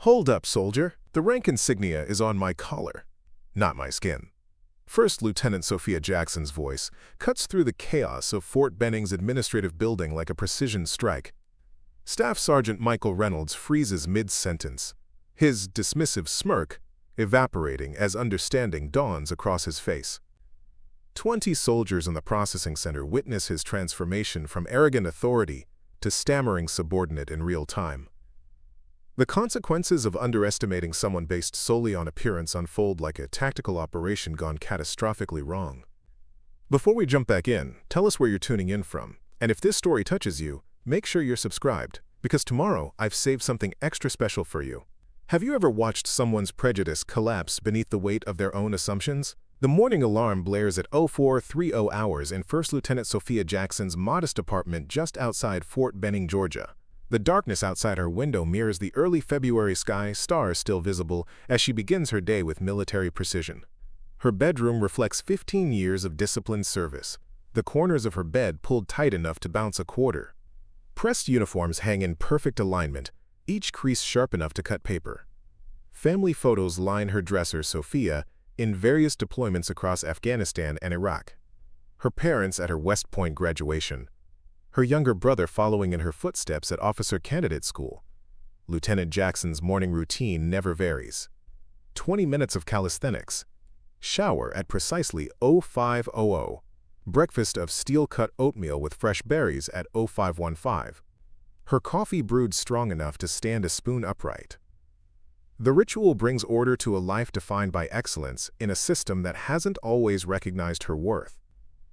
Hold up, soldier. The rank insignia is on my collar, not my skin. First Lieutenant Sophia Jackson's voice cuts through the chaos of Fort Benning's administrative building like a precision strike. Staff Sergeant Michael Reynolds freezes mid-sentence, his dismissive smirk evaporating as understanding dawns across his face. 20 soldiers in the processing center witness his transformation from arrogant authority to stammering subordinate in real time. The consequences of underestimating someone based solely on appearance unfold like a tactical operation gone catastrophically wrong. Before we jump back in, tell us where you're tuning in from, and if this story touches you, make sure you're subscribed, because tomorrow I've saved something extra special for you. Have you ever watched someone's prejudice collapse beneath the weight of their own assumptions? The morning alarm blares at 0430 hours in First Lieutenant Sophia Jackson's modest apartment just outside Fort Benning, Georgia. The darkness outside her window mirrors the early February sky, stars still visible, as she begins her day with military precision. Her bedroom reflects 15 years of disciplined service, the corners of her bed pulled tight enough to bounce a quarter. Pressed uniforms hang in perfect alignment, each crease sharp enough to cut paper. Family photos line her dresser, Sophia, in various deployments across Afghanistan and Iraq. Her parents at her West Point graduation. Her younger brother following in her footsteps at officer candidate school. Lieutenant Jackson's morning routine never varies. 20 minutes of calisthenics. Shower at precisely 0500. Breakfast of steel-cut oatmeal with fresh berries at 0515. Her coffee brewed strong enough to stand a spoon upright. The ritual brings order to a life defined by excellence in a system that hasn't always recognized her worth.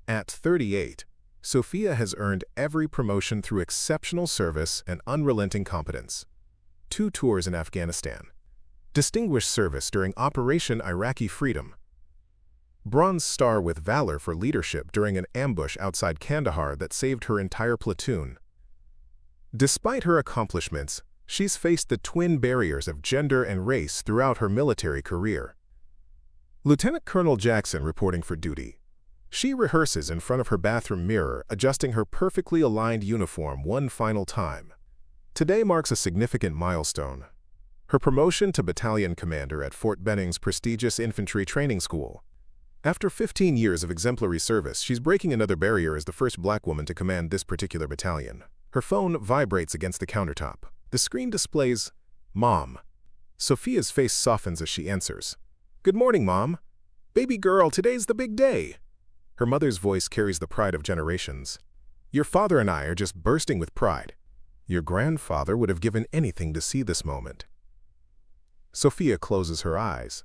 At 38, Sophia has earned every promotion through exceptional service and unrelenting competence. 2 tours in Afghanistan. Distinguished service during Operation Iraqi Freedom. Bronze Star with valor for leadership during an ambush outside Kandahar that saved her entire platoon. Despite her accomplishments, she's faced the twin barriers of gender and race throughout her military career. Lieutenant Colonel Jackson reporting for duty. She rehearses in front of her bathroom mirror, adjusting her perfectly aligned uniform one final time. Today marks a significant milestone. Her promotion to battalion commander at Fort Benning's prestigious infantry training school. After 15 years of exemplary service, she's breaking another barrier as the first black woman to command this particular battalion. Her phone vibrates against the countertop. The screen displays, "Mom." Sophia's face softens as she answers. "Good morning, Mom. Baby girl, today's the big day." Her mother's voice carries the pride of generations. "Your father and I are just bursting with pride. Your grandfather would have given anything to see this moment." Sophia closes her eyes,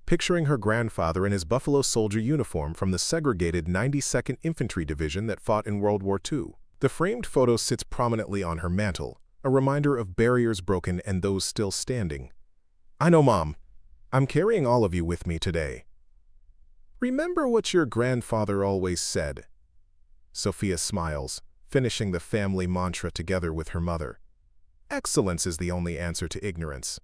picturing her grandfather in his Buffalo Soldier uniform from the segregated 92nd Infantry Division that fought in World War II. The framed photo sits prominently on her mantle, a reminder of barriers broken and those still standing. "I know, Mom. I'm carrying all of you with me today. Remember what your grandfather always said." Sophia smiles, finishing the family mantra together with her mother. Excellence is the only answer to ignorance.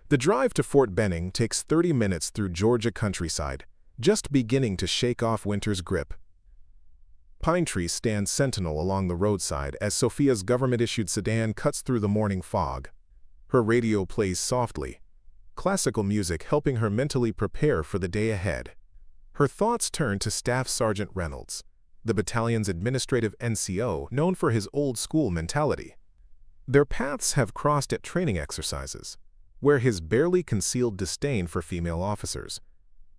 The drive to Fort Benning takes 30 minutes through Georgia countryside, just beginning to shake off winter's grip. Pine trees stand sentinel along the roadside as Sophia's government-issued sedan cuts through the morning fog. Her radio plays softly, classical music helping her mentally prepare for the day ahead. Her thoughts turn to Staff Sergeant Reynolds, the battalion's administrative NCO known for his old-school mentality. Their paths have crossed at training exercises, where his barely concealed disdain for female officers,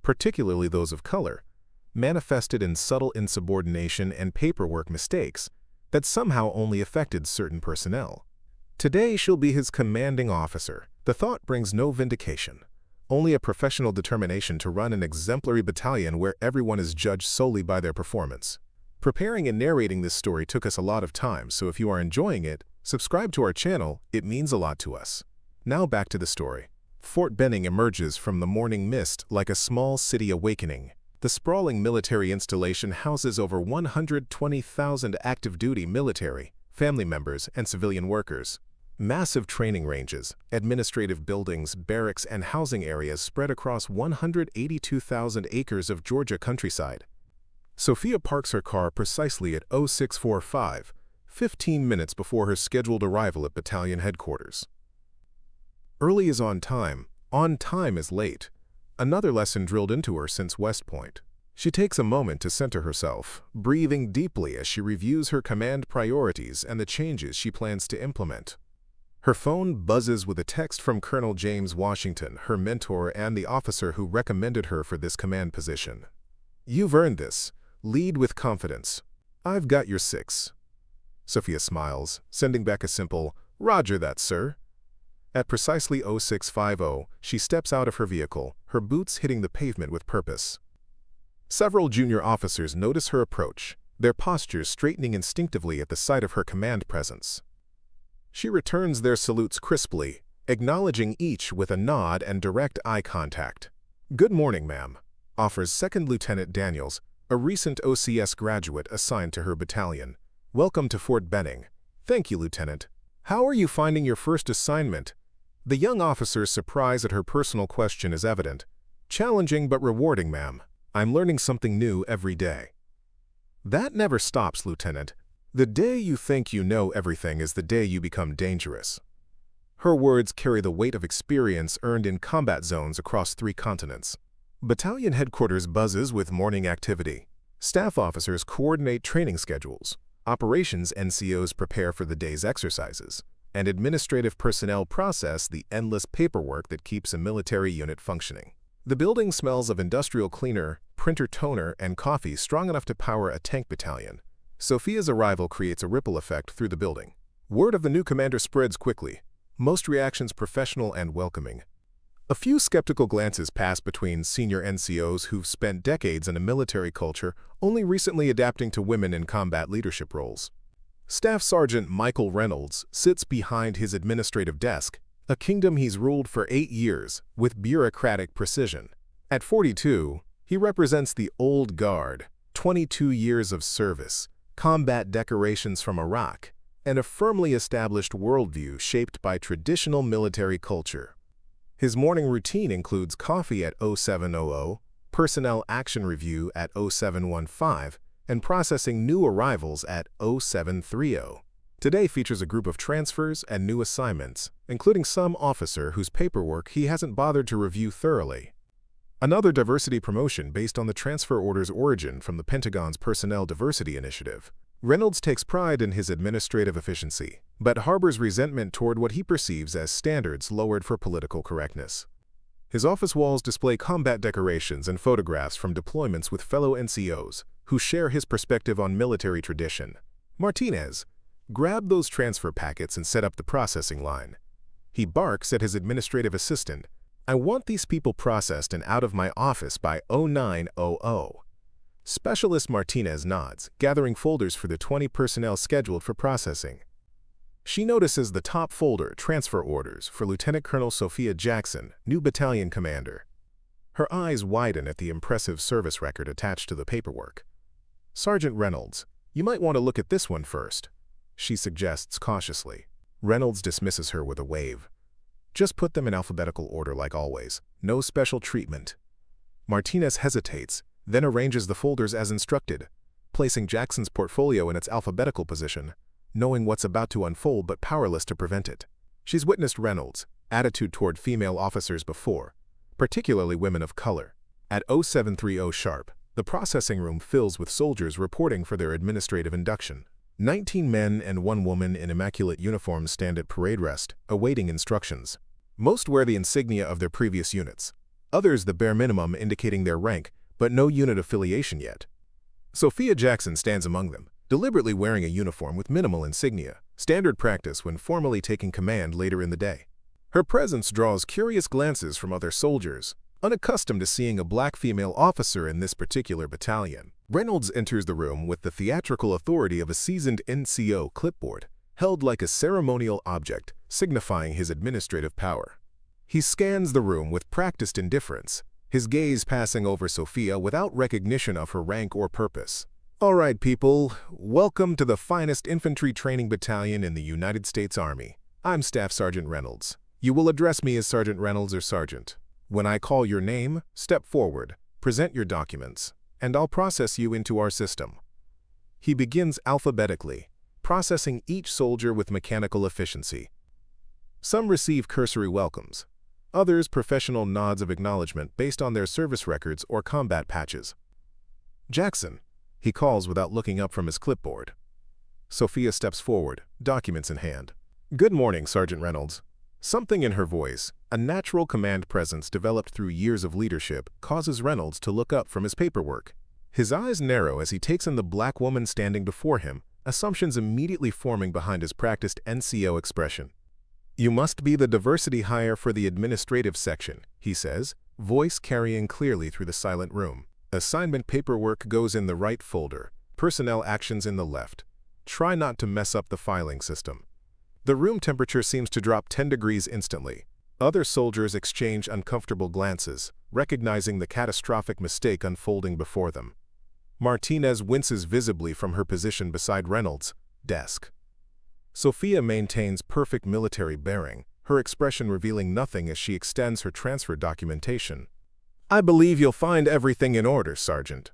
particularly those of color, manifested in subtle insubordination and paperwork mistakes that somehow only affected certain personnel. Today she'll be his commanding officer. The thought brings no vindication, only a professional determination to run an exemplary battalion where everyone is judged solely by their performance. Preparing and narrating this story took us a lot of time, so if you are enjoying it, subscribe to our channel. It means a lot to us. Now back to the story. Fort Benning emerges from the morning mist like a small city awakening. The sprawling military installation houses over 120,000 active-duty military, family members, and civilian workers. Massive training ranges, administrative buildings, barracks, and housing areas spread across 182,000 acres of Georgia countryside. Sophia parks her car precisely at 0645, 15 minutes before her scheduled arrival at battalion headquarters. Early is on time is late. Another lesson drilled into her since West Point. She takes a moment to center herself, breathing deeply as she reviews her command priorities and the changes she plans to implement. Her phone buzzes with a text from Colonel James Washington, her mentor and the officer who recommended her for this command position. "You've earned this. Lead with confidence. I've got your 6." Sophia smiles, sending back a simple, "Roger that, sir." At precisely 0650, she steps out of her vehicle, her boots hitting the pavement with purpose. Several junior officers notice her approach, their postures straightening instinctively at the sight of her command presence. She returns their salutes crisply, acknowledging each with a nod and direct eye contact. "Good morning, ma'am," offers Second Lieutenant Daniels, a recent OCS graduate assigned to her battalion. "Welcome to Fort Benning." "Thank you, Lieutenant. How are you finding your first assignment?" The young officer's surprise at her personal question is evident. "Challenging but rewarding, ma'am. I'm learning something new every day." "That never stops, Lieutenant. The day you think you know everything is the day you become dangerous." Her words carry the weight of experience earned in combat zones across 3 continents. Battalion headquarters buzzes with morning activity. Staff officers coordinate training schedules. Operations NCOs prepare for the day's exercises, and administrative personnel process the endless paperwork that keeps a military unit functioning. The building smells of industrial cleaner, printer toner, and coffee strong enough to power a tank battalion. Sophia's arrival creates a ripple effect through the building. Word of the new commander spreads quickly, most reactions professional and welcoming. A few skeptical glances pass between senior NCOs who've spent decades in a military culture, only recently adapting to women in combat leadership roles. Staff Sergeant Michael Reynolds sits behind his administrative desk, a kingdom he's ruled for 8 years, with bureaucratic precision. At 42, he represents the old guard, 22 years of service, combat decorations from Iraq, and a firmly established worldview shaped by traditional military culture. His morning routine includes coffee at 0700, personnel action review at 0715, and processing new arrivals at 0730. Today features a group of transfers and new assignments, including some officer whose paperwork he hasn't bothered to review thoroughly. Another diversity promotion based on the transfer order's origin from the Pentagon's Personnel Diversity Initiative. Reynolds takes pride in his administrative efficiency, but harbors resentment toward what he perceives as standards lowered for political correctness. His office walls display combat decorations and photographs from deployments with fellow NCOs who share his perspective on military tradition. "Martinez, grab those transfer packets and set up the processing line." He barks at his administrative assistant. "I want these people processed and out of my office by 0900. Specialist Martinez nods, gathering folders for the 20 personnel scheduled for processing. She notices the top folder, transfer orders, for Lieutenant Colonel Sophia Jackson, new battalion commander. Her eyes widen at the impressive service record attached to the paperwork. "Sergeant Reynolds, you might want to look at this one first," she suggests cautiously. Reynolds dismisses her with a wave. "Just put them in alphabetical order like always. No special treatment." Martinez hesitates, then arranges the folders as instructed, placing Jackson's portfolio in its alphabetical position, knowing what's about to unfold but powerless to prevent it. She's witnessed Reynolds' attitude toward female officers before, particularly women of color. At 0730 sharp, the processing room fills with soldiers reporting for their administrative induction. 19 men and 1 woman in immaculate uniforms stand at parade rest, awaiting instructions. Most wear the insignia of their previous units, others the bare minimum indicating their rank, but no unit affiliation yet. Sophia Jackson stands among them, deliberately wearing a uniform with minimal insignia, standard practice when formally taking command later in the day. Her presence draws curious glances from other soldiers, unaccustomed to seeing a black female officer in this particular battalion. Reynolds enters the room with the theatrical authority of a seasoned NCO clipboard, held like a ceremonial object, signifying his administrative power. He scans the room with practiced indifference, his gaze passing over Sophia without recognition of her rank or purpose. "All right, people, welcome to the finest infantry training battalion in the United States Army. I'm Staff Sergeant Reynolds. You will address me as Sergeant Reynolds or Sergeant. When I call your name, step forward, present your documents, and I'll process you into our system." He begins alphabetically, processing each soldier with mechanical efficiency. Some receive cursory welcomes. Others professional nods of acknowledgement based on their service records or combat patches. Jackson, he calls without looking up from his clipboard. Sophia steps forward, documents in hand. Good morning, Sergeant Reynolds. Something in her voice, a natural command presence developed through years of leadership, causes Reynolds to look up from his paperwork. His eyes narrow as he takes in the black woman standing before him, assumptions immediately forming behind his practiced NCO expression. You must be the diversity hire for the administrative section, he says, voice carrying clearly through the silent room. Assignment paperwork goes in the right folder, personnel actions in the left. Try not to mess up the filing system. The room temperature seems to drop 10 degrees instantly. Other soldiers exchange uncomfortable glances, recognizing the catastrophic mistake unfolding before them. Martinez winces visibly from her position beside Reynolds' desk. Sophia maintains perfect military bearing, her expression revealing nothing as she extends her transfer documentation. I believe you'll find everything in order, Sergeant.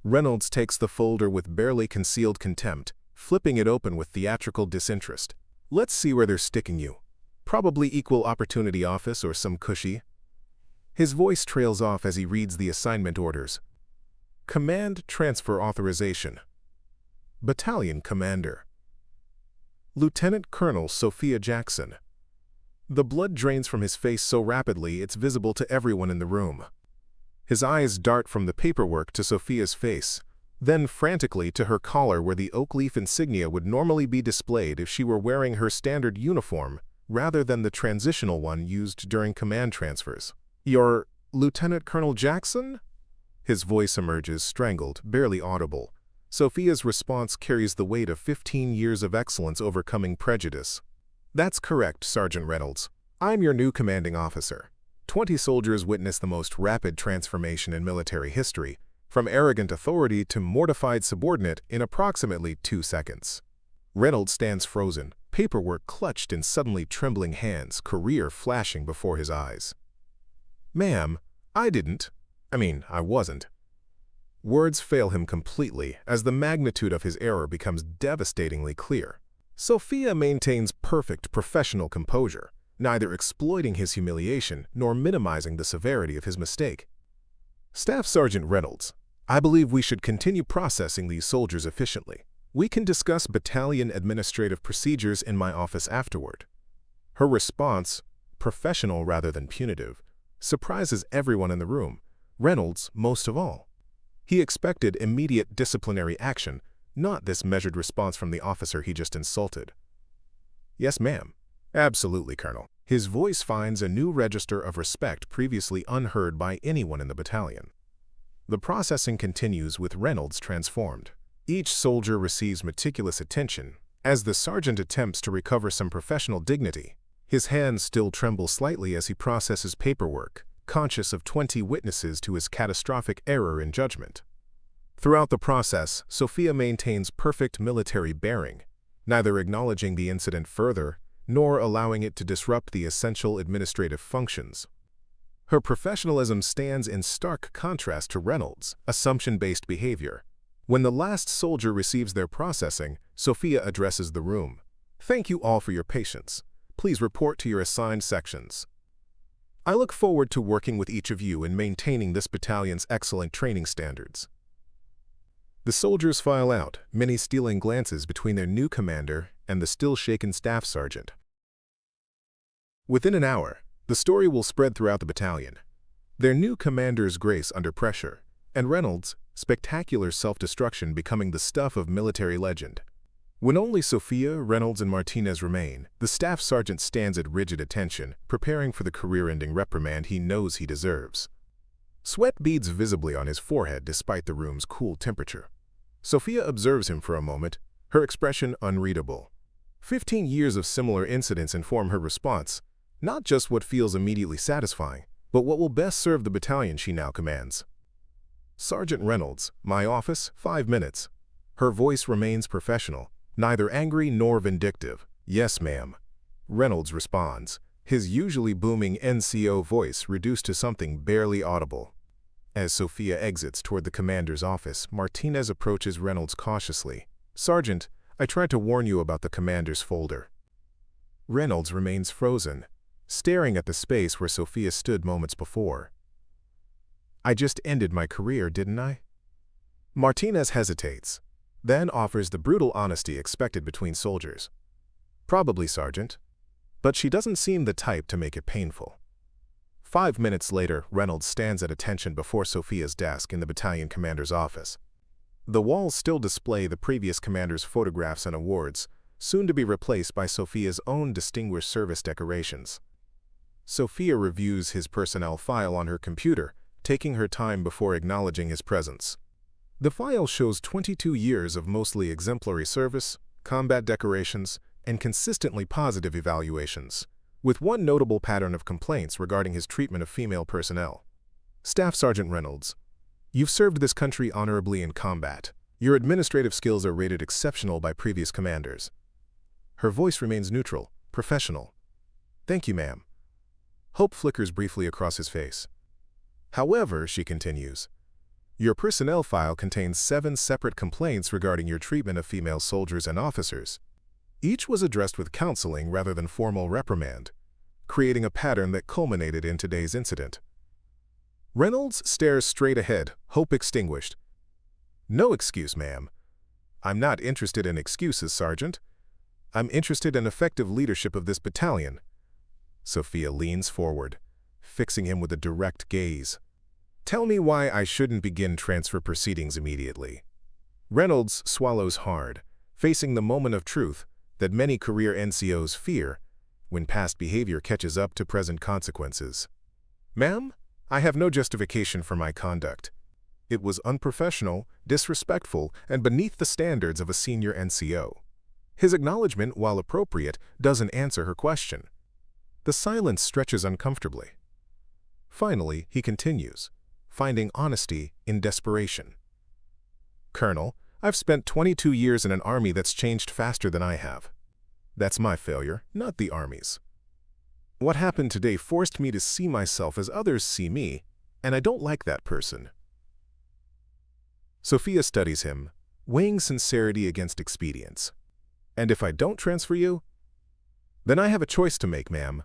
Reynolds takes the folder with barely concealed contempt, flipping it open with theatrical disinterest. Let's see where they're sticking you. Probably equal opportunity office or some cushy. His voice trails off as he reads the assignment orders. Command transfer authorization. Battalion Commander. Lieutenant Colonel Sophia Jackson. The blood drains from his face so rapidly it's visible to everyone in the room. His eyes dart from the paperwork to Sophia's face, then frantically to her collar where the oak leaf insignia would normally be displayed if she were wearing her standard uniform rather than the transitional one used during command transfers. You're Lieutenant Colonel Jackson? His voice emerges, strangled, barely audible. Sophia's response carries the weight of 15 years of excellence overcoming prejudice. That's correct, Sergeant Reynolds. I'm your new commanding officer. 20 soldiers witnessed the most rapid transformation in military history, from arrogant authority to mortified subordinate in approximately 2 seconds. Reynolds stands frozen, paperwork clutched in suddenly trembling hands, career flashing before his eyes. Ma'am, I wasn't. Words fail him completely as the magnitude of his error becomes devastatingly clear. Sophia maintains perfect professional composure, neither exploiting his humiliation nor minimizing the severity of his mistake. Staff Sergeant Reynolds, I believe we should continue processing these soldiers efficiently. We can discuss battalion administrative procedures in my office afterward. Her response, professional rather than punitive, surprises everyone in the room, Reynolds most of all. He expected immediate disciplinary action, not this measured response from the officer he just insulted. Yes, ma'am. Absolutely, Colonel. His voice finds a new register of respect previously unheard by anyone in the battalion. The processing continues with Reynolds transformed. Each soldier receives meticulous attention as the sergeant attempts to recover some professional dignity. His hands still tremble slightly as he processes paperwork, conscious of 20 witnesses to his catastrophic error in judgment. Throughout the process, Sophia maintains perfect military bearing, neither acknowledging the incident further nor allowing it to disrupt the essential administrative functions. Her professionalism stands in stark contrast to Reynolds' assumption-based behavior. When the last soldier receives their processing, Sophia addresses the room. Thank you all for your patience. Please report to your assigned sections. I look forward to working with each of you in maintaining this battalion's excellent training standards. The soldiers file out, many stealing glances between their new commander and the still-shaken staff sergeant. Within an hour, the story will spread throughout the battalion. Their new commander's grace under pressure, and Reynolds' spectacular self-destruction becoming the stuff of military legend. When only Sophia, Reynolds, and Martinez remain, the staff sergeant stands at rigid attention, preparing for the career-ending reprimand he knows he deserves. Sweat beads visibly on his forehead despite the room's cool temperature. Sophia observes him for a moment, her expression unreadable. 15 years of similar incidents inform her response, not just what feels immediately satisfying, but what will best serve the battalion she now commands. Sergeant Reynolds, my office, 5 minutes. Her voice remains professional, neither angry nor vindictive. Yes, ma'am. Reynolds responds, his usually booming NCO voice reduced to something barely audible. As Sophia exits toward the commander's office, Martinez approaches Reynolds cautiously. Sergeant, I tried to warn you about the commander's folder. Reynolds remains frozen, staring at the space where Sophia stood moments before. I just ended my career, didn't I? Martinez hesitates, then offers the brutal honesty expected between soldiers. Probably, Sergeant. But she doesn't seem the type to make it painful. 5 minutes later, Reynolds stands at attention before Sophia's desk in the battalion commander's office. The walls still display the previous commander's photographs and awards, soon to be replaced by Sophia's own distinguished service decorations. Sophia reviews his personnel file on her computer, taking her time before acknowledging his presence. The file shows 22 years of mostly exemplary service, combat decorations, and consistently positive evaluations, with one notable pattern of complaints regarding his treatment of female personnel. Staff Sergeant Reynolds, you've served this country honorably in combat. Your administrative skills are rated exceptional by previous commanders. Her voice remains neutral, professional. Thank you, ma'am. Hope flickers briefly across his face. However, she continues, your personnel file contains 7 separate complaints regarding your treatment of female soldiers and officers. Each was addressed with counseling rather than formal reprimand, creating a pattern that culminated in today's incident. Reynolds stares straight ahead, hope extinguished. No excuse, ma'am. I'm not interested in excuses, Sergeant. I'm interested in effective leadership of this battalion. Sophia leans forward, fixing him with a direct gaze. Tell me why I shouldn't begin transfer proceedings immediately. Reynolds swallows hard, facing the moment of truth that many career NCOs fear when past behavior catches up to present consequences. Ma'am, I have no justification for my conduct. It was unprofessional, disrespectful, and beneath the standards of a senior NCO. His acknowledgement, while appropriate, doesn't answer her question. The silence stretches uncomfortably. Finally, he continues, finding honesty in desperation. Colonel, I've spent 22 years in an army that's changed faster than I have. That's my failure, not the army's. What happened today forced me to see myself as others see me, and I don't like that person. Sophia studies him, weighing sincerity against expedience. And if I don't transfer you, then I have a choice to make, ma'am.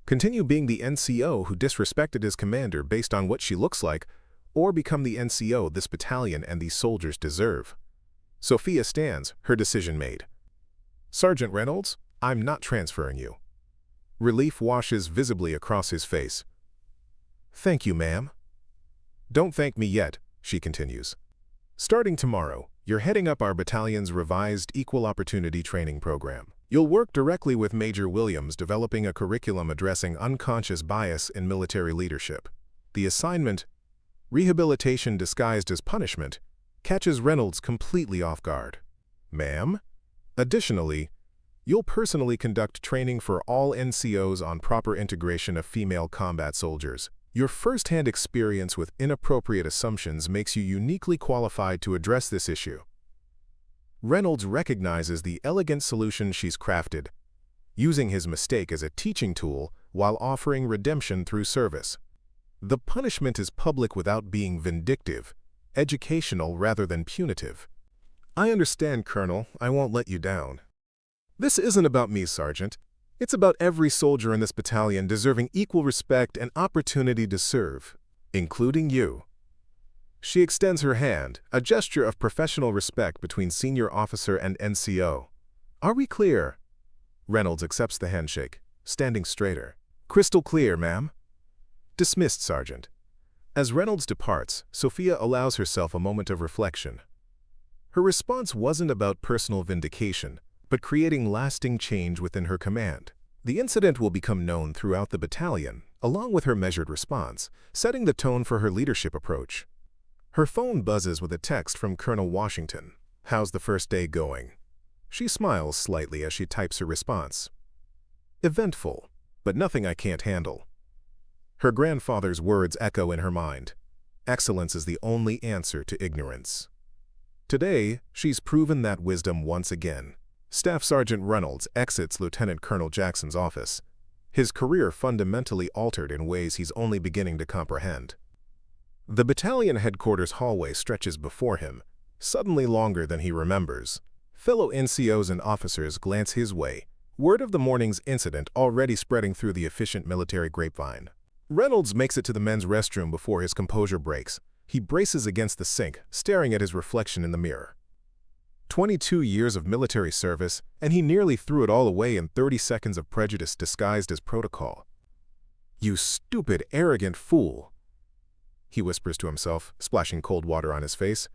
Continue being the NCO who disrespected his commander based on what she looks like, or become the NCO this battalion and these soldiers deserve. Sophia stands, her decision made. Sergeant Reynolds, I'm not transferring you. Relief washes visibly across his face. Thank you, ma'am. Don't thank me yet, she continues. Starting tomorrow, you're heading up our battalion's revised Equal Opportunity Training Program. You'll work directly with Major Williams developing a curriculum addressing unconscious bias in military leadership. The assignment, rehabilitation disguised as punishment, catches Reynolds completely off guard. Ma'am? Additionally, you'll personally conduct training for all NCOs on proper integration of female combat soldiers. Your first-hand experience with inappropriate assumptions makes you uniquely qualified to address this issue. Reynolds recognizes the elegant solution she's crafted, using his mistake as a teaching tool while offering redemption through service. The punishment is public without being vindictive, educational rather than punitive. I understand, Colonel. I won't let you down. This isn't about me, Sergeant. It's about every soldier in this battalion deserving equal respect and opportunity to serve, including you. She extends her hand, a gesture of professional respect between senior officer and NCO. Are we clear? Reynolds accepts the handshake, standing straighter. Crystal clear, ma'am. Dismissed, Sergeant. As Reynolds departs, Sophia allows herself a moment of reflection. Her response wasn't about personal vindication, but creating lasting change within her command. The incident will become known throughout the battalion, along with her measured response, setting the tone for her leadership approach. Her phone buzzes with a text from Colonel Washington. How's the first day going? She smiles slightly as she types her response. Eventful, but nothing I can't handle. Her grandfather's words echo in her mind. Excellence is the only answer to ignorance. Today, she's proven that wisdom once again. Staff Sergeant Reynolds exits Lieutenant Colonel Jackson's office. His career fundamentally altered in ways he's only beginning to comprehend. The battalion headquarters hallway stretches before him, suddenly longer than he remembers. Fellow NCOs and officers glance his way, Word of the morning's incident already spreading through the efficient military grapevine. Reynolds makes it to the men's restroom before his composure breaks. He braces against the sink, staring at his reflection in the mirror. 22 years of military service, and he nearly threw it all away in 30 seconds of prejudice disguised as protocol. "You stupid, arrogant fool," he whispers to himself, splashing cold water on his face.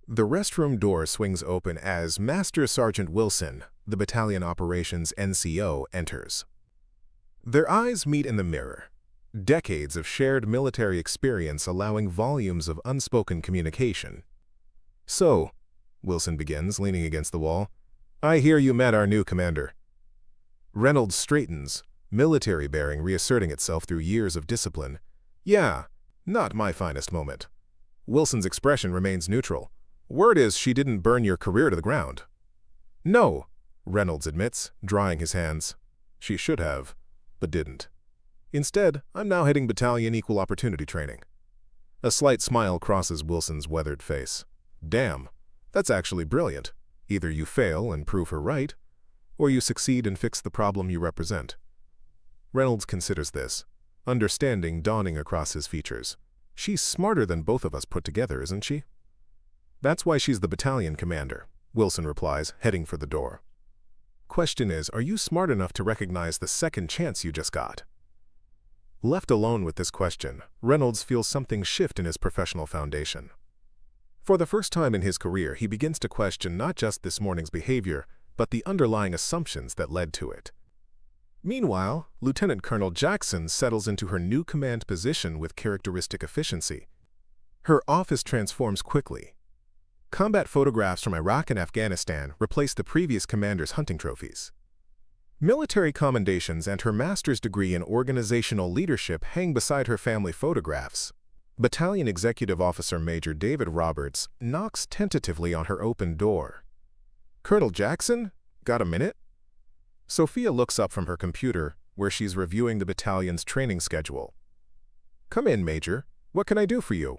The restroom door swings open as Master Sergeant Wilson, the battalion operations NCO, enters. Their eyes meet in the mirror. Decades of shared military experience allowing volumes of unspoken communication. "So," Wilson begins, leaning against the wall, "I hear you met our new commander." Reynolds straightens, military bearing reasserting itself through years of discipline. "Yeah, not my finest moment." Wilson's expression remains neutral. "Word is she didn't burn your career to the ground." "No," Reynolds admits, drying his hands. "She should have, but didn't. Instead, I'm now heading battalion equal opportunity training." A slight smile crosses Wilson's weathered face. "Damn, that's actually brilliant. Either you fail and prove her right, or you succeed and fix the problem you represent." Reynolds considers this, understanding dawning across his features. "She's smarter than both of us put together, isn't she?" "That's why she's the battalion commander," Wilson replies, heading for the door. "Question is, are you smart enough to recognize the second chance you just got?" Left alone with this question, Reynolds feels something shift in his professional foundation. For the first time in his career, he begins to question not just this morning's behavior, but the underlying assumptions that led to it. Meanwhile, Lieutenant Colonel Jackson settles into her new command position with characteristic efficiency. Her office transforms quickly. Combat photographs from Iraq and Afghanistan replace the previous commander's hunting trophies. Military commendations and her master's degree in organizational leadership hang beside her family photographs. Battalion Executive Officer Major David Roberts knocks tentatively on her open door. "Colonel Jackson, got a minute?" Sophia looks up from her computer, where she's reviewing the battalion's training schedule. "Come in, Major. What can I do for you?"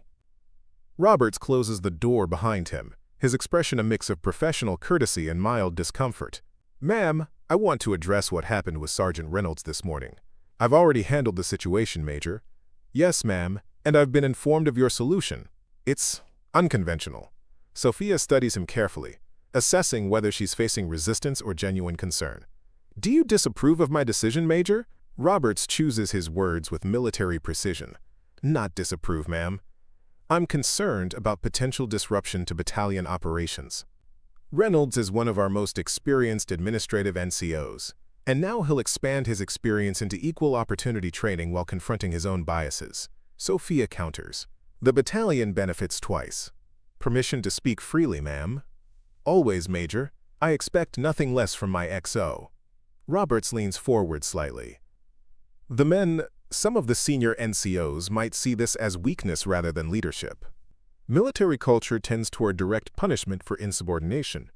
Roberts closes the door behind him, his expression a mix of professional courtesy and mild discomfort. "Ma'am, I want to address what happened with Sergeant Reynolds this morning. I've already handled the situation, Major." "Yes, ma'am, and I've been informed of your solution. It's unconventional." Sophia studies him carefully, assessing whether she's facing resistance or genuine concern. "Do you disapprove of my decision, Major?" Roberts chooses his words with military precision. "Not disapprove, ma'am. I'm concerned about potential disruption to battalion operations." Reynolds is one of our most experienced administrative NCOs, and now he'll expand his experience into equal opportunity training while confronting his own biases. Sophia counters. "The battalion benefits twice. Permission to speak freely, ma'am." "Always, Major. I expect nothing less from my XO." Roberts leans forward slightly. Some of the senior NCOs might see this as weakness rather than leadership. Military culture tends toward direct punishment for insubordination.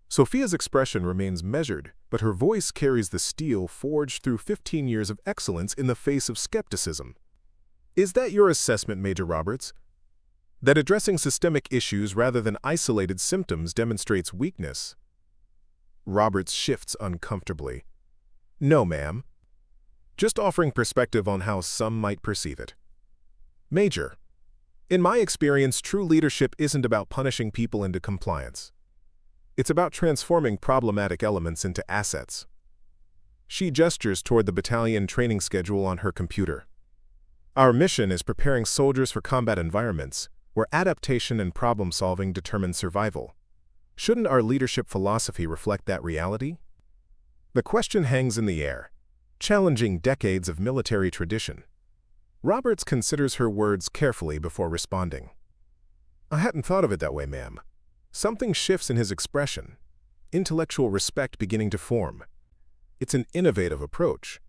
Sophia's expression remains measured, but her voice carries the steel forged through 15 years of excellence in the face of skepticism. "Is that your assessment, Major Roberts? That addressing systemic issues rather than isolated symptoms demonstrates weakness?" Roberts shifts uncomfortably. "No, ma'am. Just offering perspective on how some might perceive it. Major, in my experience, true leadership isn't about punishing people into compliance. It's about transforming problematic elements into assets." She gestures toward the battalion training schedule on her computer. "Our mission is preparing soldiers for combat environments where adaptation and problem-solving determine survival. Shouldn't our leadership philosophy reflect that reality?" The question hangs in the air, challenging decades of military tradition. Roberts considers her words carefully before responding. "I hadn't thought of it that way, ma'am." Something shifts in his expression, intellectual respect beginning to form. "It's an innovative approach.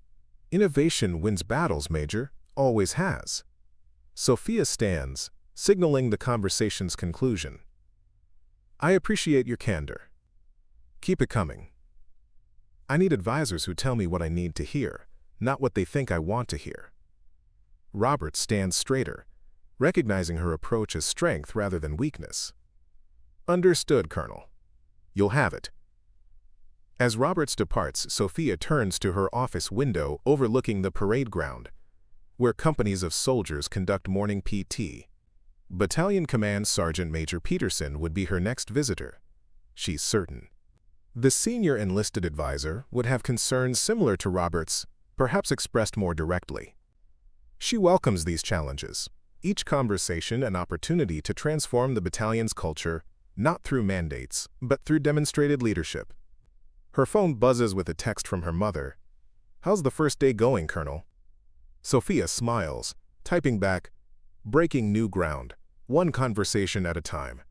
Innovation wins battles, Major, always has." Sophia stands, signaling the conversation's conclusion. "I appreciate your candor. Keep it coming. I need advisors who tell me what I need to hear, not what they think I want to hear." Roberts stands straighter, recognizing her approach as strength rather than weakness. "Understood, Colonel. You'll have it." As Roberts departs, Sophia turns to her office window overlooking the parade ground, where companies of soldiers conduct morning PT. Battalion Command Sergeant Major Peterson would be her next visitor. She's certain. The senior enlisted advisor would have concerns similar to Roberts', perhaps expressed more directly. She welcomes these challenges, each conversation an opportunity to transform the battalion's culture, not through mandates, but through demonstrated leadership. Her phone buzzes with a text from her mother. "How's the first day going, Colonel?" Sophia smiles, typing back, "Breaking new ground, one conversation at a time."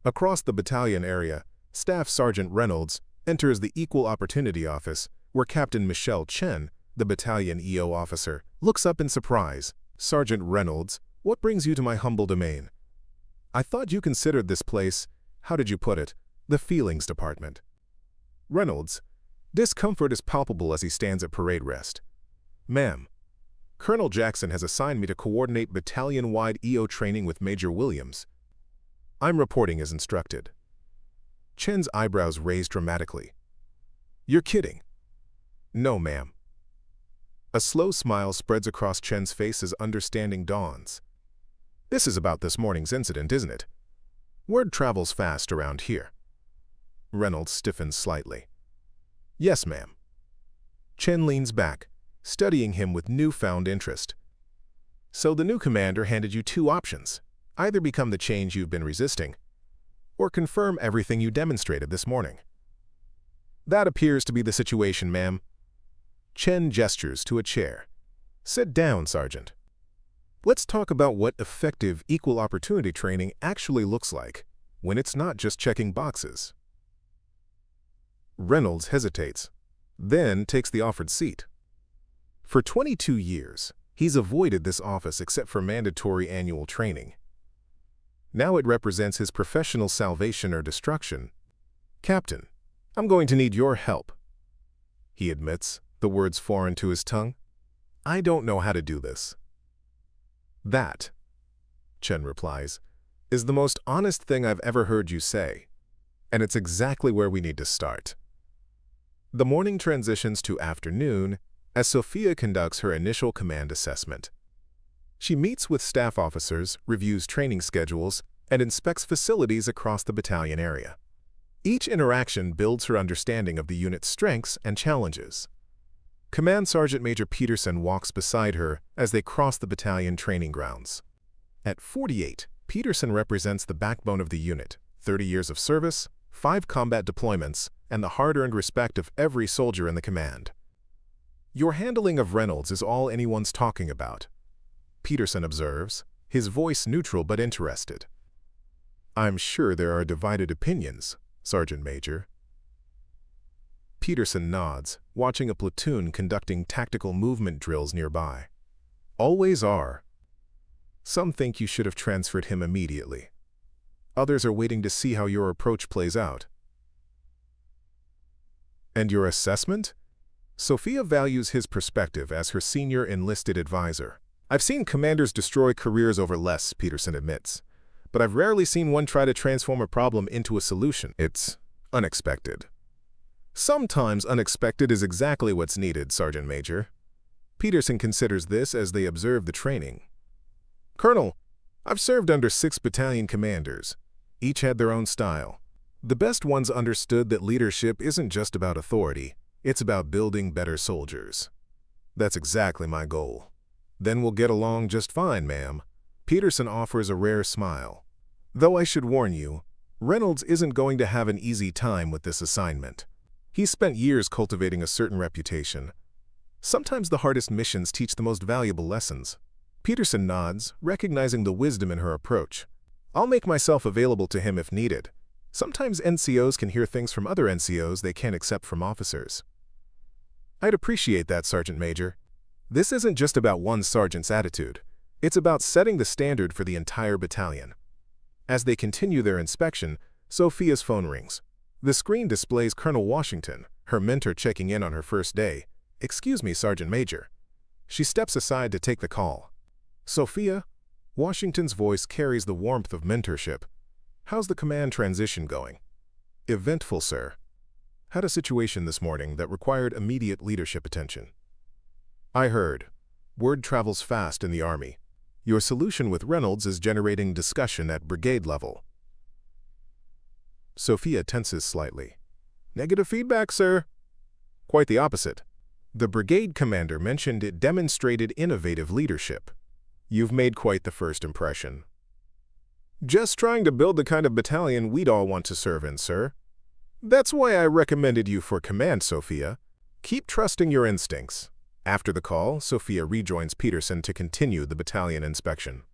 Across the battalion area, Staff Sergeant Reynolds enters the Equal Opportunity Office, where Captain Michelle Chen, the battalion EO officer, looks up in surprise. "Sergeant Reynolds, what brings you to my humble domain?" "I thought you considered this place, how did you put it, the feelings department." Reynolds' discomfort is palpable as he stands at parade rest. "Ma'am, Colonel Jackson has assigned me to coordinate battalion-wide EO training with Major Williams. I'm reporting as instructed." Chen's eyebrows raised dramatically. "You're kidding." "No, ma'am." A slow smile spreads across Chen's face as understanding dawns. "This is about this morning's incident, isn't it? Word travels fast around here." Reynolds stiffens slightly. "Yes, ma'am." Chen leans back, studying him with newfound interest. "So the new commander handed you two options. Either become the change you've been resisting, or confirm everything you demonstrated this morning." "That appears to be the situation, ma'am." Chen gestures to a chair. "Sit down, Sergeant. Let's talk about what effective equal opportunity training actually looks like when it's not just checking boxes." Reynolds hesitates, then takes the offered seat. For 22 years, he's avoided this office except for mandatory annual training. Now it represents his professional salvation or destruction. "Captain, I'm going to need your help," he admits, the words foreign to his tongue. "I don't know how to do this." "That," Chen replies, "is the most honest thing I've ever heard you say, and it's exactly where we need to start." The morning transitions to afternoon as Sophia conducts her initial command assessment. She meets with staff officers, reviews training schedules, and inspects facilities across the battalion area. Each interaction builds her understanding of the unit's strengths and challenges. Command Sergeant Major Peterson walks beside her as they cross the battalion training grounds. At 48, Peterson represents the backbone of the unit, 30 years of service, 5 combat deployments, and the hard-earned respect of every soldier in the command. "Your handling of Reynolds is all anyone's talking about," Peterson observes, his voice neutral but interested. "I'm sure there are divided opinions, Sergeant Major." Peterson nods, watching a platoon conducting tactical movement drills nearby. "Always are. Some think you should have transferred him immediately. Others are waiting to see how your approach plays out." "And your assessment?" Sophia values his perspective as her senior enlisted advisor. "I've seen commanders destroy careers over less," Peterson admits, "but I've rarely seen one try to transform a problem into a solution. It's unexpected." "Sometimes unexpected is exactly what's needed, Sergeant Major." Peterson considers this as they observe the training. "Colonel, I've served under 6 battalion commanders. Each had their own style. The best ones understood that leadership isn't just about authority, it's about building better soldiers. That's exactly my goal." "Then we'll get along just fine, ma'am." Peterson offers a rare smile. "Though I should warn you, Reynolds isn't going to have an easy time with this assignment. He's spent years cultivating a certain reputation. Sometimes the hardest missions teach the most valuable lessons." Peterson nods, recognizing the wisdom in her approach. "I'll make myself available to him if needed. Sometimes NCOs can hear things from other NCOs they can't accept from officers." "I'd appreciate that, Sergeant Major. This isn't just about one sergeant's attitude. It's about setting the standard for the entire battalion." As they continue their inspection, Sophia's phone rings. The screen displays Colonel Washington, her mentor, checking in on her first day. "Excuse me, Sergeant Major." She steps aside to take the call. "Sophia?" Washington's voice carries the warmth of mentorship. "How's the command transition going?" "Eventful, sir. Had a situation this morning that required immediate leadership attention. I heard. Word travels fast in the Army. Your solution with Reynolds is generating discussion at brigade level. Sophia tenses slightly. Negative feedback, sir. Quite the opposite. The brigade commander mentioned it demonstrated innovative leadership. You've made quite the first impression. Just trying to build the kind of battalion we'd all want to serve in, sir. That's why I recommended you for command, Sophia. Keep trusting your instincts. After the call, Sophia rejoins Peterson to continue the battalion inspection.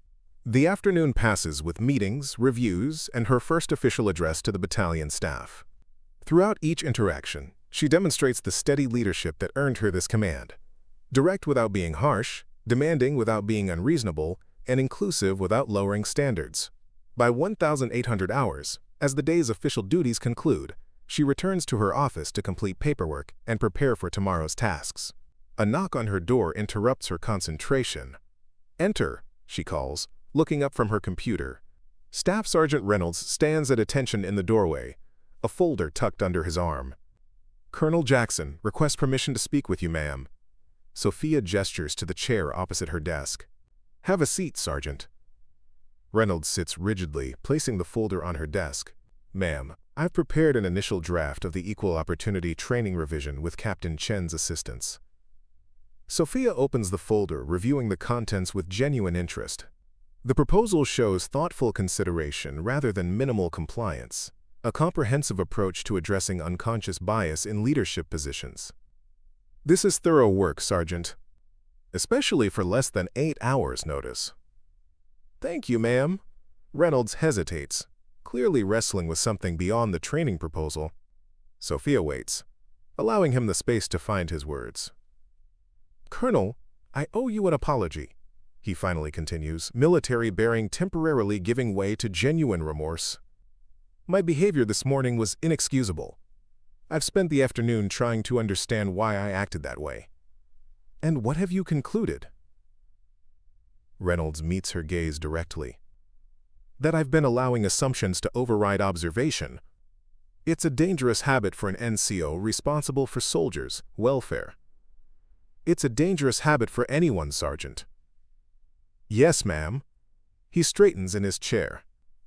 The afternoon passes with meetings, reviews, and her first official address to the battalion staff. Throughout each interaction, she demonstrates the steady leadership that earned her this command. Direct without being harsh, demanding without being unreasonable, and inclusive without lowering standards. By 1,800 hours, as the day's official duties conclude, she returns to her office to complete paperwork and prepare for tomorrow's tasks. A knock on her door interrupts her concentration. Enter, she calls, looking up from her computer. Staff Sergeant Reynolds stands at attention in the doorway, a folder tucked under his arm. Colonel Jackson requests permission to speak with you, ma'am. Sophia gestures to the chair opposite her desk. Have a seat, Sergeant. Reynolds sits rigidly, placing the folder on her desk. Ma'am, I've prepared an initial draft of the Equal Opportunity Training Revision with Captain Chen's assistance. Sophia opens the folder, reviewing the contents with genuine interest. The proposal shows thoughtful consideration rather than minimal compliance, a comprehensive approach to addressing unconscious bias in leadership positions. This is thorough work, Sergeant, especially for less than 8 hours' notice. Thank you, ma'am. Reynolds hesitates, clearly wrestling with something beyond the training proposal. Sophia waits, allowing him the space to find his words. Colonel, I owe you an apology, he finally continues, military bearing temporarily giving way to genuine remorse. My behavior this morning was inexcusable. I've spent the afternoon trying to understand why I acted that way. And what have you concluded? Reynolds meets her gaze directly. That I've been allowing assumptions to override observation. It's a dangerous habit for an NCO responsible for soldiers' welfare. It's a dangerous habit for anyone, Sergeant. Yes, ma'am. He straightens in his chair.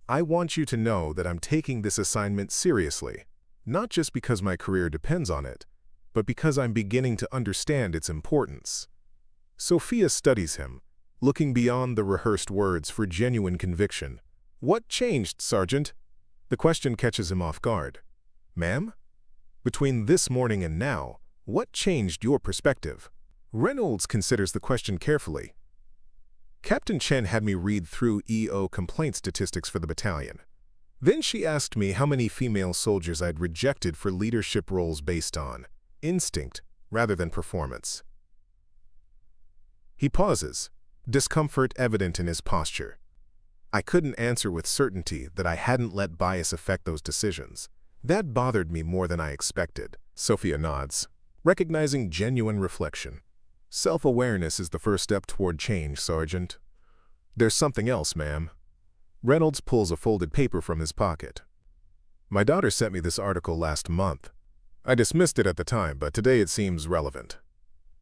I want you to know that I'm taking this assignment seriously, not just because my career depends on it, but because I'm beginning to understand its importance. Sophia studies him, looking beyond the rehearsed words for genuine conviction. What changed, Sergeant? The question catches him off guard. Ma'am? Between this morning and now, what changed your perspective? Reynolds considers the question carefully. Captain Chen had me read through EO complaint statistics for the battalion. Then she asked me how many female soldiers I'd rejected for leadership roles based on instinct rather than performance. He pauses, discomfort evident in his posture. I couldn't answer with certainty that I hadn't let bias affect those decisions. That bothered me more than I expected. Sophia nods, recognizing genuine reflection. Self-awareness is the first step toward change, Sergeant. There's something else, ma'am. Reynolds pulls a folded paper from his pocket. My daughter sent me this article last month. I dismissed it at the time, but today it seems relevant.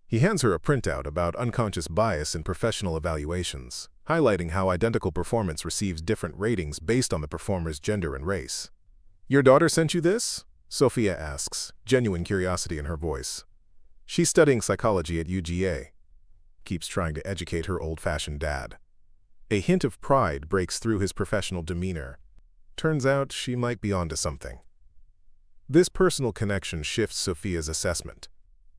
He hands her a printout about unconscious bias in professional evaluations, highlighting how identical performance receives different ratings based on the performer's gender and race. Your daughter sent you this? Sophia asks, genuine curiosity in her voice. She's studying psychology at UGA. Keeps trying to educate her old-fashioned dad. A hint of pride breaks through his professional demeanor. Turns out she might be onto something. This personal connection shifts Sophia's assessment.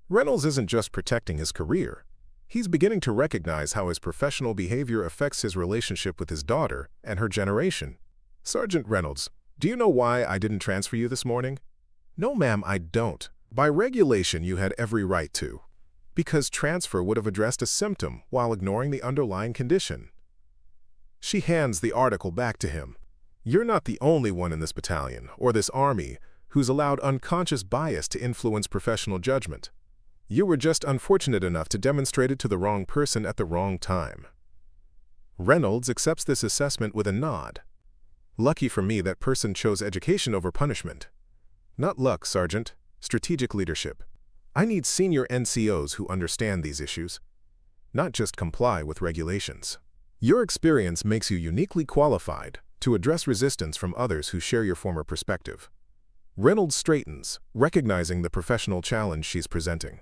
Reynolds isn't just protecting his career. He's beginning to recognize how his professional behavior affects his relationship with his daughter and her generation. Sergeant Reynolds, do you know why I didn't transfer you this morning? No, ma'am, I don't. By regulation, you had every right to. Because transfer would have addressed a symptom while ignoring the underlying condition. She hands the article back to him. You're not the only one in this battalion, or this army, who's allowed unconscious bias to influence professional judgment. You were just unfortunate enough to demonstrate it to the wrong person at the wrong time. Reynolds accepts this assessment with a nod. Lucky for me that person chose education over punishment. Not luck, Sergeant. Strategic leadership. I need senior NCOs who understand these issues, not just comply with regulations. Your experience makes you uniquely qualified to address resistance from others who share your former perspective. Reynolds straightens, recognizing the professional challenge she's presenting.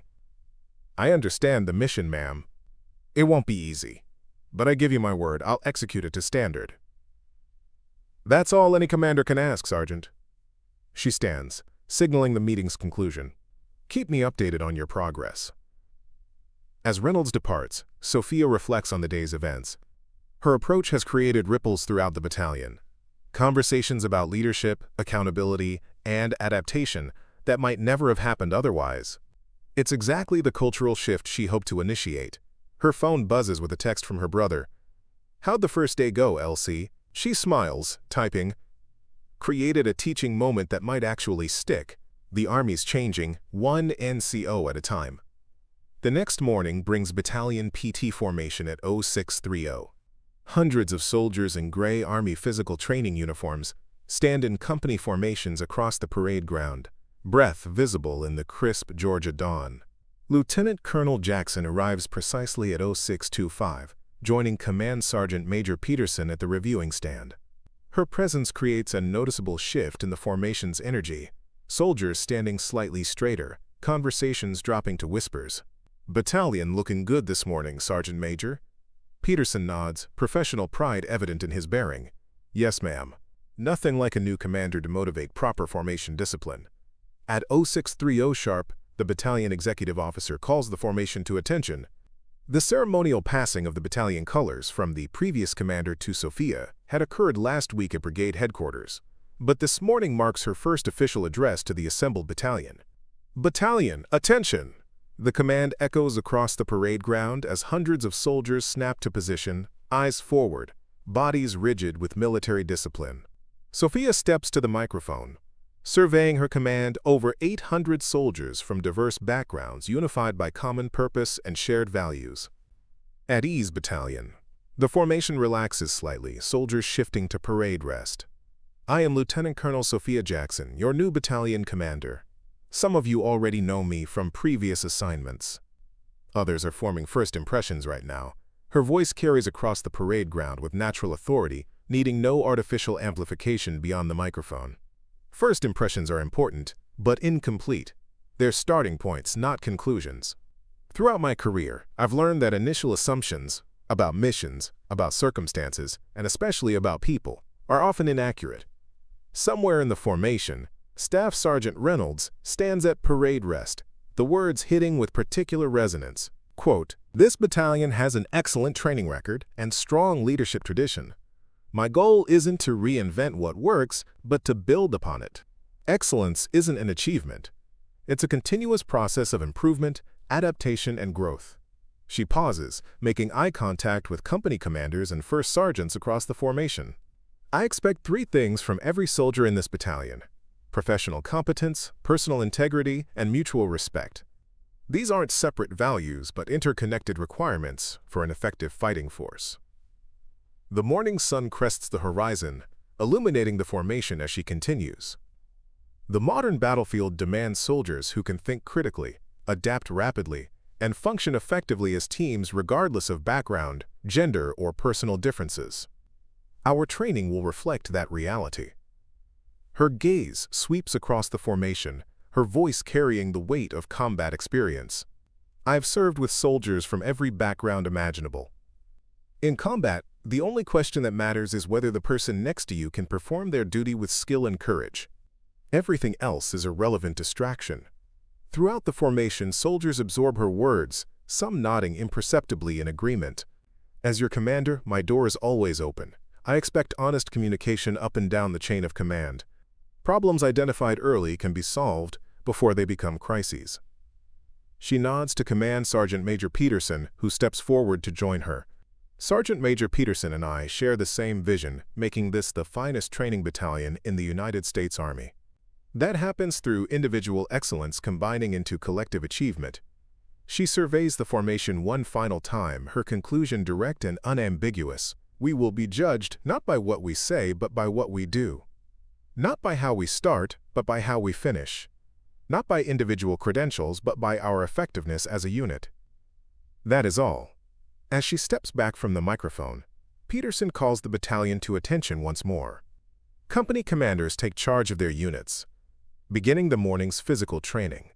I understand the mission, ma'am. It won't be easy, but I give you my word, I'll execute it to standard. That's all any commander can ask, Sergeant. She stands, signaling the meeting's conclusion. Keep me updated on your progress. As Reynolds departs, Sophia reflects on the day's events. Her approach has created ripples throughout the battalion. Conversations about leadership, accountability, and adaptation that might never have happened otherwise. It's exactly the cultural shift she hoped to initiate. Her phone buzzes with a text from her brother. How'd the first day go, Elsie? She smiles, typing. Created a teaching moment that might actually stick. The Army's changing, one NCO at a time. The next morning brings battalion PT formation at 0630. Hundreds of soldiers in gray Army physical training uniforms stand in company formations across the parade ground, breath visible in the crisp Georgia dawn. Lieutenant Colonel Jackson arrives precisely at 0625, joining Command Sergeant Major Peterson at the reviewing stand. Her presence creates a noticeable shift in the formation's energy, soldiers standing slightly straighter, conversations dropping to whispers. Battalion looking good this morning, Sergeant Major. Peterson nods, professional pride evident in his bearing. Yes, ma'am. Nothing like a new commander to motivate proper formation discipline. At 0630 sharp, the battalion executive officer calls the formation to attention. The ceremonial passing of the battalion colors from the previous commander to Sophia had occurred last week at brigade headquarters, but this morning marks her first official address to the assembled battalion. Battalion, attention! The command echoes across the parade ground as hundreds of soldiers snap to position, eyes forward, bodies rigid with military discipline. Sophia steps to the microphone, surveying her command over 800 soldiers from diverse backgrounds unified by common purpose and shared values. At ease, battalion. The formation relaxes slightly, soldiers shifting to parade rest. I am Lieutenant Colonel Sophia Jackson, your new battalion commander. Some of you already know me from previous assignments. Others are forming first impressions right now. Her voice carries across the parade ground with natural authority, needing no artificial amplification beyond the microphone. First impressions are important, but incomplete. They're starting points, not conclusions. Throughout my career, I've learned that initial assumptions about missions, about circumstances, and especially about people are often inaccurate. Somewhere in the formation, Staff Sergeant Reynolds stands at parade rest, the words hitting with particular resonance. Quote, "This battalion has an excellent training record and strong leadership tradition. My goal isn't to reinvent what works, but to build upon it. Excellence isn't an achievement. It's a continuous process of improvement, adaptation, and growth." She pauses, making eye contact with company commanders and first sergeants across the formation. I expect 3 things from every soldier in this battalion: professional competence, personal integrity, and mutual respect. These aren't separate values, but interconnected requirements for an effective fighting force. The morning sun crests the horizon, illuminating the formation as she continues. The modern battlefield demands soldiers who can think critically, adapt rapidly, and function effectively as teams regardless of background, gender, or personal differences. Our training will reflect that reality. Her gaze sweeps across the formation, her voice carrying the weight of combat experience. I've served with soldiers from every background imaginable. In combat, the only question that matters is whether the person next to you can perform their duty with skill and courage. Everything else is a relevant distraction. Throughout the formation, soldiers absorb her words, some nodding imperceptibly in agreement. As your commander, my door is always open. I expect honest communication up and down the chain of command. Problems identified early can be solved before they become crises. She nods to Command Sergeant Major Peterson, who steps forward to join her. Sergeant Major Peterson and I share the same vision, making this the finest training battalion in the United States Army. That happens through individual excellence combining into collective achievement. She surveys the formation one final time, her conclusion direct and unambiguous. We will be judged not by what we say, but by what we do. Not by how we start, but by how we finish. not by individual credentials but by our effectiveness as a unit. That is all. As she steps back from the microphone, Peterson calls the battalion to attention once more. Company commanders take charge of their units, beginning the morning's physical training.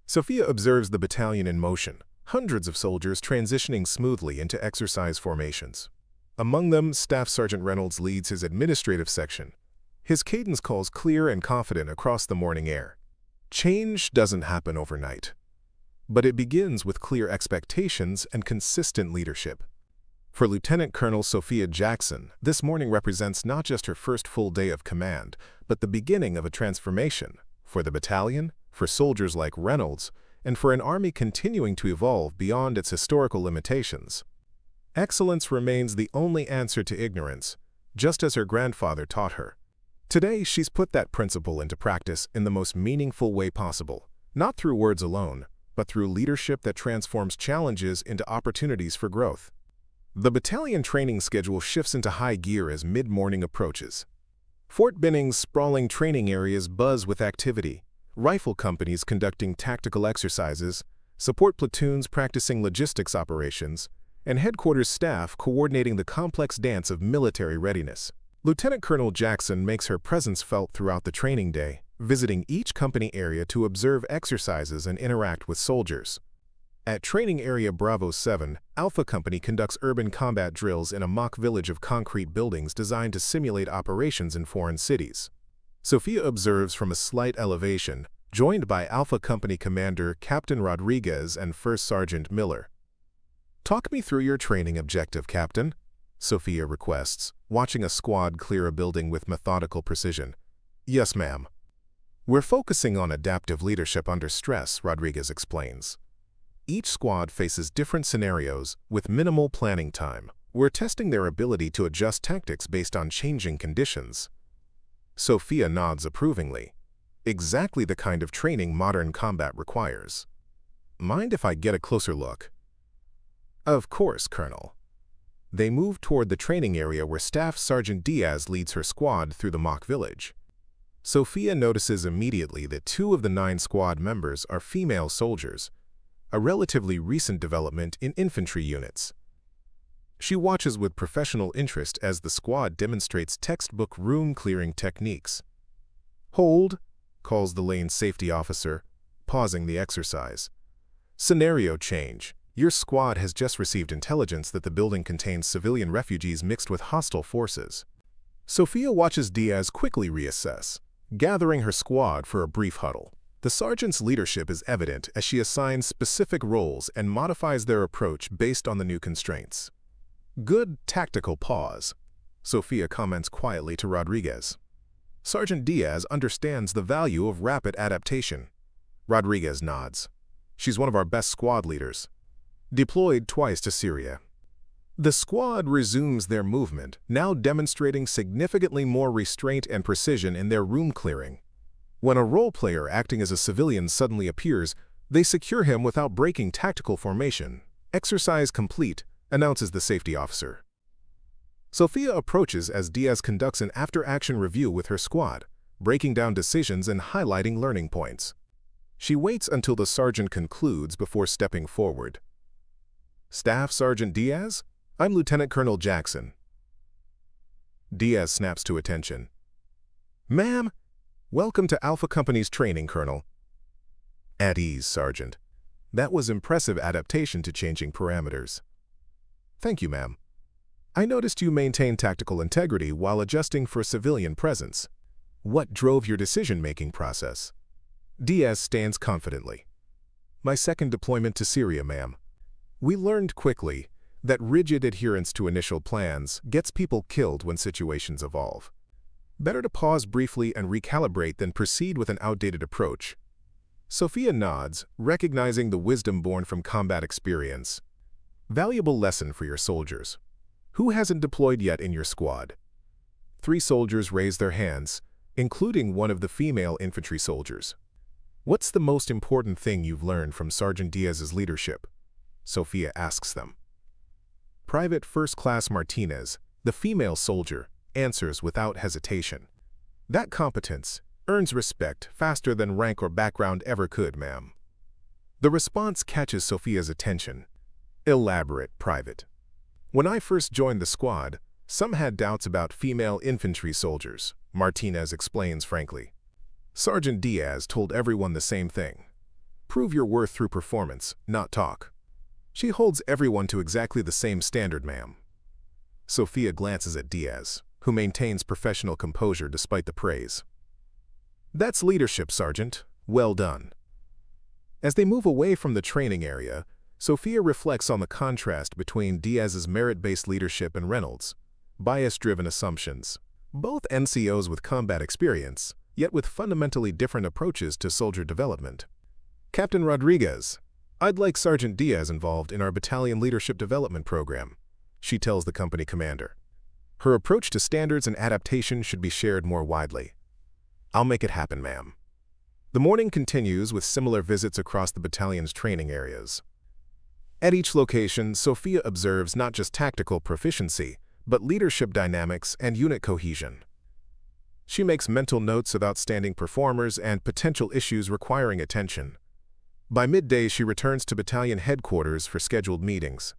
Sophia observes the battalion in motion, hundreds of soldiers transitioning smoothly into exercise formations. Among them, Staff Sergeant Reynolds leads his administrative section. His cadence calls clear and confident across the morning air. Change doesn't happen overnight, but it begins with clear expectations and consistent leadership. For Lieutenant Colonel Sophia Jackson, this morning represents not just her first full day of command, but the beginning of a transformation for the battalion, for soldiers like Reynolds, and for an army continuing to evolve beyond its historical limitations. Excellence remains the only answer to ignorance, just as her grandfather taught her. Today, she's put that principle into practice in the most meaningful way possible, not through words alone, but through leadership that transforms challenges into opportunities for growth. The battalion training schedule shifts into high gear as mid-morning approaches. Fort Benning's sprawling training areas buzz with activity, rifle companies conducting tactical exercises, support platoons practicing logistics operations, and headquarters staff coordinating the complex dance of military readiness. Lieutenant Colonel Jackson makes her presence felt throughout the training day, visiting each company area to observe exercises and interact with soldiers. At Training Area Bravo 7, Alpha Company conducts urban combat drills in a mock village of concrete buildings designed to simulate operations in foreign cities. Sophia observes from a slight elevation, joined by Alpha Company Commander Captain Rodriguez and First Sergeant Miller. "Talk me through your training objective, Captain," Sophia requests, watching a squad clear a building with methodical precision. "Yes, ma'am." "We're focusing on adaptive leadership under stress," Rodriguez explains. "Each squad faces different scenarios with minimal planning time. We're testing their ability to adjust tactics based on changing conditions." Sophia nods approvingly. Exactly the kind of training modern combat requires. "Mind if I get a closer look?" "Of course, Colonel." They move toward the training area where Staff Sergeant Diaz leads her squad through the mock village. Sophia notices immediately that 2 of the 9 squad members are female soldiers, a relatively recent development in infantry units. She watches with professional interest as the squad demonstrates textbook room-clearing techniques. "Hold," calls the lane safety officer, pausing the exercise. "Scenario change. Your squad has just received intelligence that the building contains civilian refugees mixed with hostile forces." Sophia watches Diaz quickly reassess, gathering her squad for a brief huddle. The sergeant's leadership is evident as she assigns specific roles and modifies their approach based on the new constraints. "Good tactical pause," Sophia comments quietly to Rodriguez. Sergeant Diaz understands the value of rapid adaptation. Rodriguez nods. "She's one of our best squad leaders. Deployed twice to Syria." The squad resumes their movement, now demonstrating significantly more restraint and precision in their room clearing. When a role player acting as a civilian suddenly appears, they secure him without breaking tactical formation. "Exercise complete," announces the safety officer. Sophia approaches as Diaz conducts an after-action review with her squad, breaking down decisions and highlighting learning points. She waits until the sergeant concludes before stepping forward. "Staff Sergeant Diaz? I'm Lieutenant Colonel Jackson." Diaz snaps to attention. "Ma'am, welcome to Alpha Company's training, Colonel." "At ease, Sergeant. That was impressive adaptation to changing parameters." "Thank you, ma'am. I noticed you maintain tactical integrity while adjusting for civilian presence. What drove your decision-making process?" Diaz stands confidently. "My second deployment to Syria, ma'am. We learned quickly that rigid adherence to initial plans gets people killed when situations evolve. Better to pause briefly and recalibrate than proceed with an outdated approach." Sophia nods, recognizing the wisdom born from combat experience. "Valuable lesson for your soldiers. Who hasn't deployed yet in your squad?" 3 soldiers raise their hands, including one of the female infantry soldiers. "What's the most important thing you've learned from Sergeant Diaz's leadership?" Sophia asks them. Private First Class Martinez, the female soldier, answers without hesitation. "That competence, earns respect faster than rank or background ever could, ma'am. The response catches Sophia's attention. Elaborate, private. When I first joined the squad, some had doubts about female infantry soldiers, Martinez explains frankly. Sergeant Diaz told everyone the same thing. Prove your worth through performance, not talk. She holds everyone to exactly the same standard, ma'am. Sophia glances at Diaz, who maintains professional composure despite the praise. That's leadership, Sergeant. Well done. As they move away from the training area, Sophia reflects on the contrast between Diaz's merit-based leadership and Reynolds' bias-driven assumptions. Both NCOs with combat experience, yet with fundamentally different approaches to soldier development. Captain Rodriguez, I'd like Sergeant Diaz involved in our battalion leadership development program, she tells the company commander. Her approach to standards and adaptation should be shared more widely. I'll make it happen, ma'am. The morning continues with similar visits across the battalion's training areas. At each location, Sophia observes not just tactical proficiency, but leadership dynamics and unit cohesion. She makes mental notes of outstanding performers and potential issues requiring attention. By midday, she returns to battalion headquarters for scheduled meetings.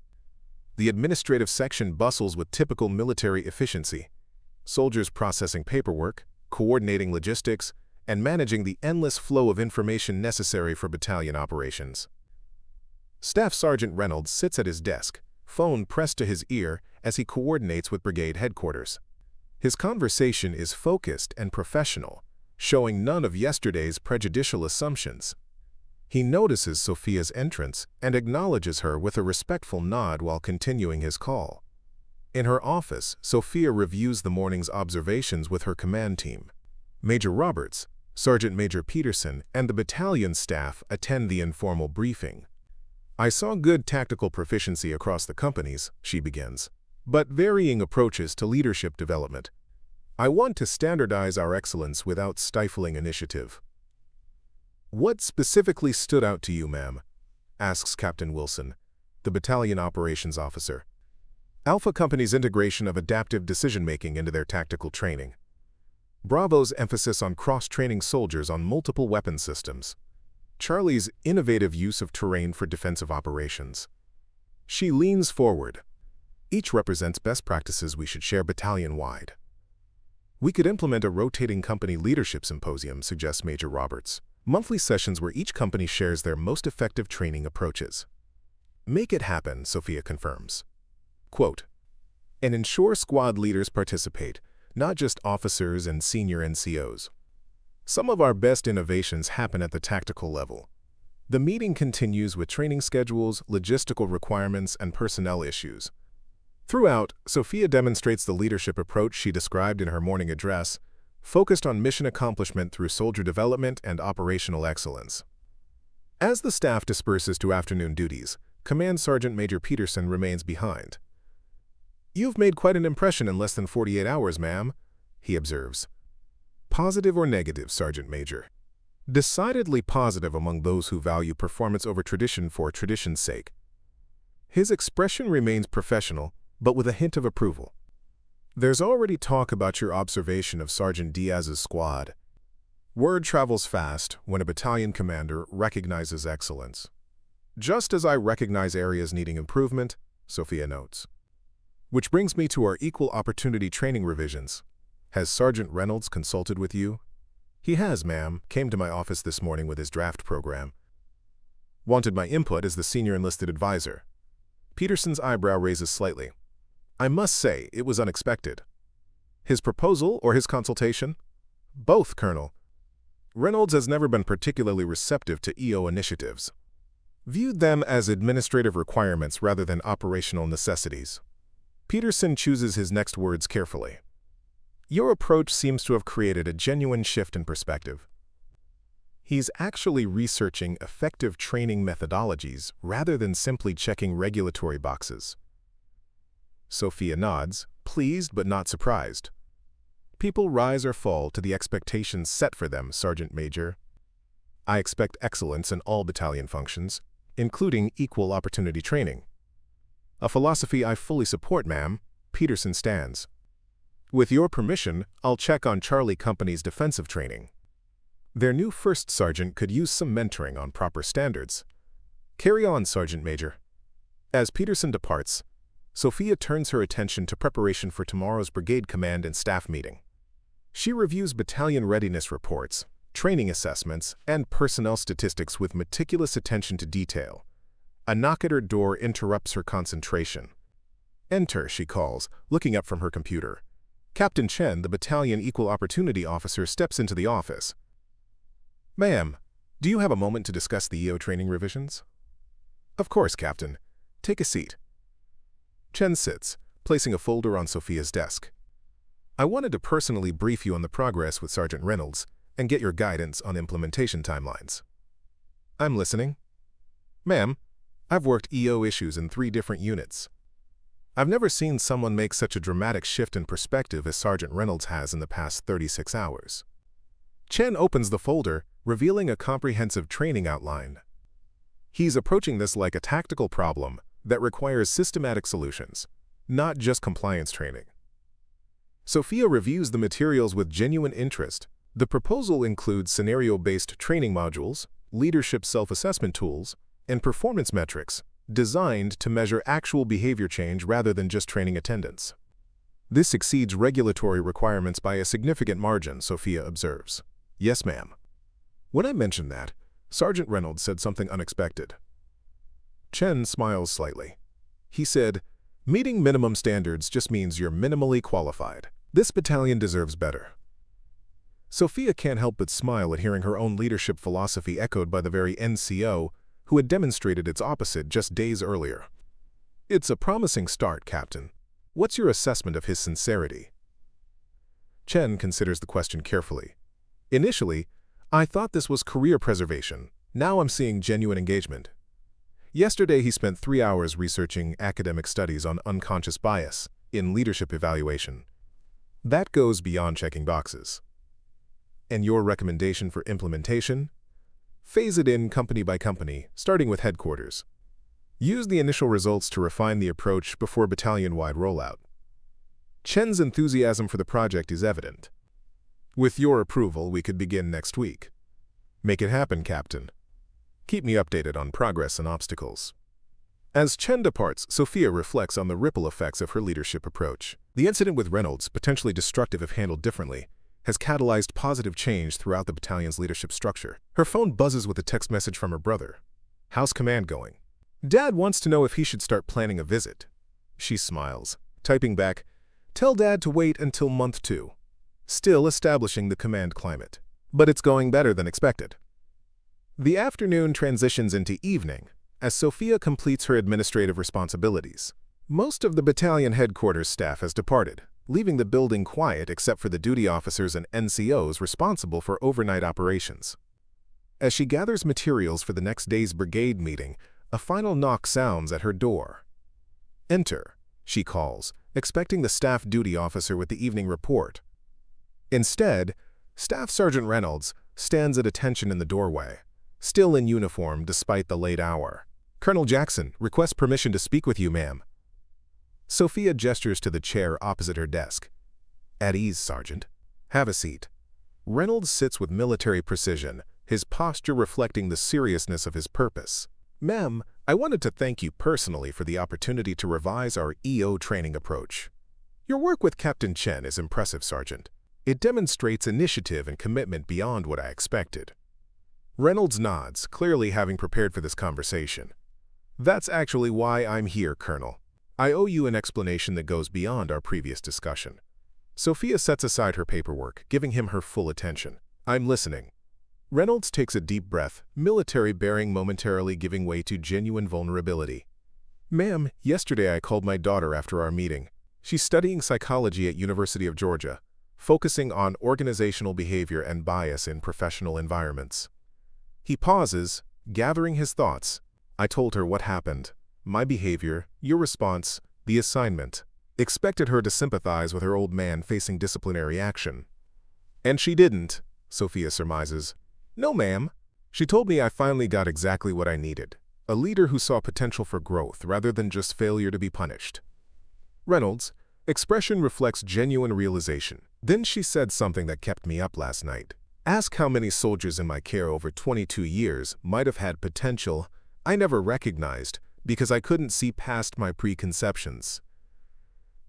The administrative section bustles with typical military efficiency. Soldiers processing paperwork, coordinating logistics, and managing the endless flow of information necessary for battalion operations. Staff Sergeant Reynolds sits at his desk, phone pressed to his ear as he coordinates with brigade headquarters. His conversation is focused and professional, showing none of yesterday's prejudicial assumptions. He notices Sophia's entrance and acknowledges her with a respectful nod while continuing his call. In her office, Sophia reviews the morning's observations with her command team. Major Roberts, Sergeant Major Peterson, and the battalion staff attend the informal briefing. I saw good tactical proficiency across the companies, she begins, but varying approaches to leadership development. I want to standardize our excellence without stifling initiative. What specifically stood out to you, ma'am? Asks Captain Wilson, the battalion operations officer. Alpha Company's integration of adaptive decision-making into their tactical training. Bravo's emphasis on cross-training soldiers on multiple weapon systems. Charlie's innovative use of terrain for defensive operations. She leans forward. Each represents best practices we should share battalion-wide. We could implement a rotating company leadership symposium, suggests Major Roberts. Monthly sessions where each company shares their most effective training approaches. Make it happen, Sophia confirms. Quote, and ensure squad leaders participate, not just officers and senior NCOs. Some of our best innovations happen at the tactical level. The meeting continues with training schedules, logistical requirements, and personnel issues. Throughout, Sophia demonstrates the leadership approach she described in her morning address, focused on mission accomplishment through soldier development and operational excellence. As the staff disperses to afternoon duties, Command Sergeant Major Peterson remains behind. You've made quite an impression in less than 48 hours, ma'am, he observes. Positive or negative, Sergeant Major? Decidedly positive among those who value performance over tradition for tradition's sake. His expression remains professional, but with a hint of approval. There's already talk about your observation of Sergeant Diaz's squad. Word travels fast when a battalion commander recognizes excellence. Just as I recognize areas needing improvement, Sophia notes. Which brings me to our equal opportunity training revisions. Has Sergeant Reynolds consulted with you? He has, ma'am. Came to my office this morning with his draft program. Wanted my input as the senior enlisted advisor. Peterson's eyebrow raises slightly. I must say, it was unexpected. His proposal or his consultation? Both, Colonel. Reynolds has never been particularly receptive to EO initiatives. Viewed them as administrative requirements rather than operational necessities. Peterson chooses his next words carefully. Your approach seems to have created a genuine shift in perspective. He's actually researching effective training methodologies rather than simply checking regulatory boxes. Sophia nods, pleased but not surprised. People rise or fall to the expectations set for them, Sergeant Major. I expect excellence in all battalion functions, including equal opportunity training. A philosophy I fully support, ma'am. Peterson stands. With your permission, I'll check on Charlie Company's defensive training. Their new first sergeant could use some mentoring on proper standards. Carry on, Sergeant Major. As Peterson departs, Sophia turns her attention to preparation for tomorrow's brigade command and staff meeting. She reviews battalion readiness reports, training assessments, and personnel statistics with meticulous attention to detail. A knock at her door interrupts her concentration. "Enter," she calls, looking up from her computer. Captain Chen, the battalion equal opportunity officer, steps into the office. "Ma'am, do you have a moment to discuss the EO training revisions?" "Of course, Captain. Take a seat." Chen sits, placing a folder on Sophia's desk. "I wanted to personally brief you on the progress with Sergeant Reynolds and get your guidance on implementation timelines." "I'm listening." "Ma'am, I've worked EO issues in 3 different units. I've never seen someone make such a dramatic shift in perspective as Sergeant Reynolds has in the past 36 hours. Chen opens the folder, revealing a comprehensive training outline. He's approaching this like a tactical problem that requires systematic solutions, not just compliance training. Sophia reviews the materials with genuine interest. The proposal includes scenario-based training modules, leadership self-assessment tools, and performance metrics designed to measure actual behavior change rather than just training attendance. "This exceeds regulatory requirements by a significant margin," Sophia observes. "Yes, ma'am." When I mentioned that, Sergeant Reynolds said something unexpected. Chen smiles slightly. He said, "Meeting minimum standards just means you're minimally qualified. This battalion deserves better." Sophia can't help but smile at hearing her own leadership philosophy echoed by the very NCO who had demonstrated its opposite just days earlier. "It's a promising start, Captain. What's your assessment of his sincerity?" Chen considers the question carefully. "Initially, I thought this was career preservation. Now I'm seeing genuine engagement. Yesterday he spent 3 hours researching academic studies on unconscious bias in leadership evaluation. That goes beyond checking boxes." "And your recommendation for implementation?" "Phase it in company by company, starting with headquarters. Use the initial results to refine the approach before battalion-wide rollout." Chen's enthusiasm for the project is evident. "With your approval, we could begin next week." "Make it happen, Captain. Keep me updated on progress and obstacles." As Chen departs, Sophia reflects on the ripple effects of her leadership approach. The incident with Reynolds, potentially destructive if handled differently, has catalyzed positive change throughout the battalion's leadership structure. Her phone buzzes with a text message from her brother. "How's command going?" "Dad wants to know if he should start planning a visit." She smiles, typing back, "Tell Dad to wait until month 2. Still establishing the command climate. But it's going better than expected." The afternoon transitions into evening as Sophia completes her administrative responsibilities. Most of the battalion headquarters staff has departed, leaving the building quiet except for the duty officers and NCOs responsible for overnight operations. As she gathers materials for the next day's brigade meeting, a final knock sounds at her door. "Enter," she calls, expecting the staff duty officer with the evening report. Instead, Staff Sergeant Reynolds stands at attention in the doorway, still in uniform despite the late hour. "Colonel Jackson requests permission to speak with you, ma'am." Sophia gestures to the chair opposite her desk. "At ease, Sergeant. Have a seat." Reynolds sits with military precision, his posture reflecting the seriousness of his purpose. "Ma'am, I wanted to thank you personally for the opportunity to revise our EO training approach. Your work with Captain Chen is impressive, Sergeant. It demonstrates initiative and commitment beyond what I expected." Reynolds nods, clearly having prepared for this conversation. "That's actually why I'm here, Colonel. I owe you an explanation that goes beyond our previous discussion." Sophia sets aside her paperwork, giving him her full attention. "I'm listening." Reynolds takes a deep breath, military bearing momentarily giving way to genuine vulnerability. "Ma'am, yesterday I called my daughter after our meeting. She's studying psychology at University of Georgia, focusing on organizational behavior and bias in professional environments." He pauses, gathering his thoughts. "I told her what happened, my behavior, your response, the assignment. Expected her to sympathize with her old man facing disciplinary action." "And she didn't," Sophia surmises. "No, ma'am. She told me I finally got exactly what I needed. A leader who saw potential for growth rather than just failure to be punished." Reynolds' expression reflects genuine realization. "Then she said something that kept me up last night. Ask how many soldiers in my care over 22 years might have had potential I never recognized because I couldn't see past my preconceptions.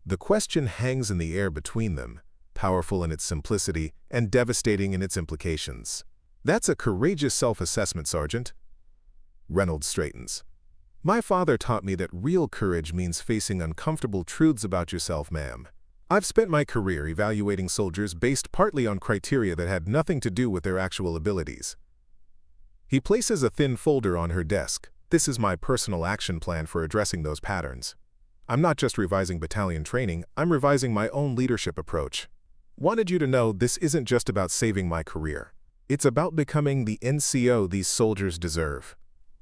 The question hangs in the air between them, powerful in its simplicity and devastating in its implications. That's a courageous self-assessment, Sergeant. Reynolds straightens. My father taught me that real courage means facing uncomfortable truths about yourself, ma'am. I've spent my career evaluating soldiers based partly on criteria that had nothing to do with their actual abilities. He places a thin folder on her desk. This is my personal action plan for addressing those patterns. I'm not just revising battalion training, I'm revising my own leadership approach. Wanted you to know this isn't just about saving my career. It's about becoming the NCO these soldiers deserve.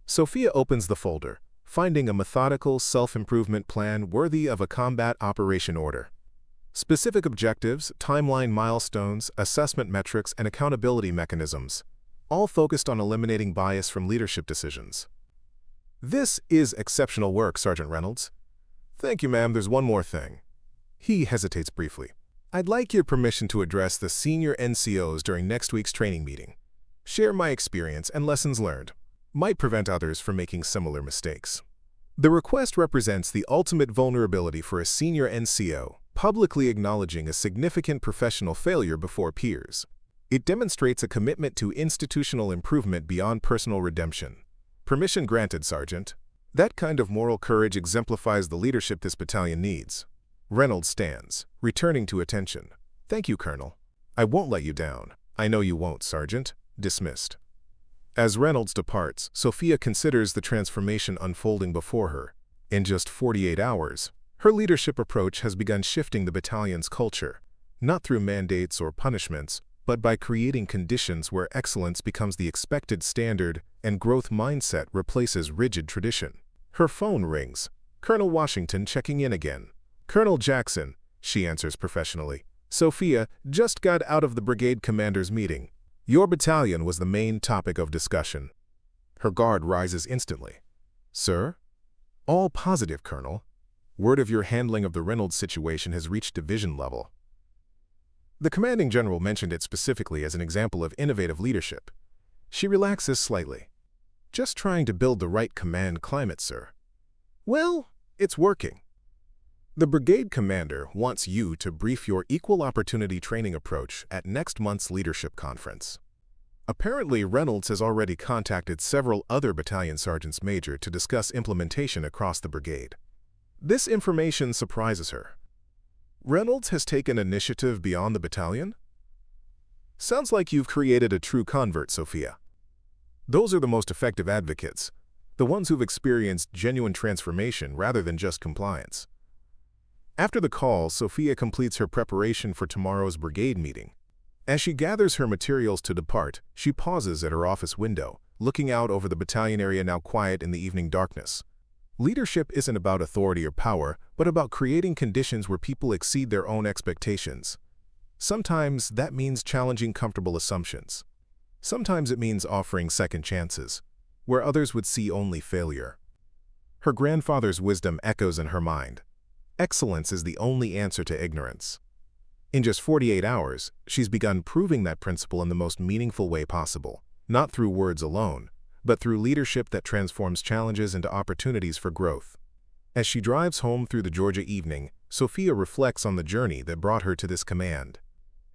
Sophia opens the folder, finding a methodical self-improvement plan worthy of a combat operation order. Specific objectives, timeline milestones, assessment metrics, and accountability mechanisms, all focused on eliminating bias from leadership decisions. This is exceptional work, Sergeant Reynolds. Thank you, ma'am. There's one more thing. He hesitates briefly. I'd like your permission to address the senior NCOs during next week's training meeting. Share my experience and lessons learned. Might prevent others from making similar mistakes. The request represents the ultimate vulnerability for a senior NCO, publicly acknowledging a significant professional failure before peers. It demonstrates a commitment to institutional improvement beyond personal redemption. Permission granted, Sergeant. That kind of moral courage exemplifies the leadership this battalion needs. Reynolds stands, returning to attention. Thank you, Colonel. I won't let you down. I know you won't, Sergeant. Dismissed. As Reynolds departs, Sophia considers the transformation unfolding before her. In just 48 hours, her leadership approach has begun shifting the battalion's culture, not through mandates or punishments, but by creating conditions where excellence becomes the expected standard and growth mindset replaces rigid tradition. Her phone rings. Colonel Washington checking in again. Colonel Jackson, she answers professionally. Sophia just got out of the brigade commander's meeting. Your battalion was the main topic of discussion. Her guard rises instantly. Sir? All positive, Colonel. Word of your handling of the Reynolds situation has reached division level. The commanding general mentioned it specifically as an example of innovative leadership. She relaxes slightly. Just trying to build the right command climate, sir. Well, it's working. The brigade commander wants you to brief your equal opportunity training approach at next month's leadership conference. Apparently, Reynolds has already contacted several other battalion sergeants major to discuss implementation across the brigade. This information surprises her. Reynolds has taken initiative beyond the battalion? Sounds like you've created a true convert, Sophia. Those are the most effective advocates, the ones who've experienced genuine transformation rather than just compliance. After the call, Sophia completes her preparation for tomorrow's brigade meeting. As she gathers her materials to depart, she pauses at her office window, looking out over the battalion area now quiet in the evening darkness. Leadership isn't about authority or power, but about creating conditions where people exceed their own expectations. Sometimes that means challenging comfortable assumptions. Sometimes it means offering second chances, where others would see only failure. Her grandfather's wisdom echoes in her mind. Excellence is the only answer to ignorance. In just 48 hours, she's begun proving that principle in the most meaningful way possible, not through words alone, but through leadership that transforms challenges into opportunities for growth. As she drives home through the Georgia evening, Sophia reflects on the journey that brought her to this command.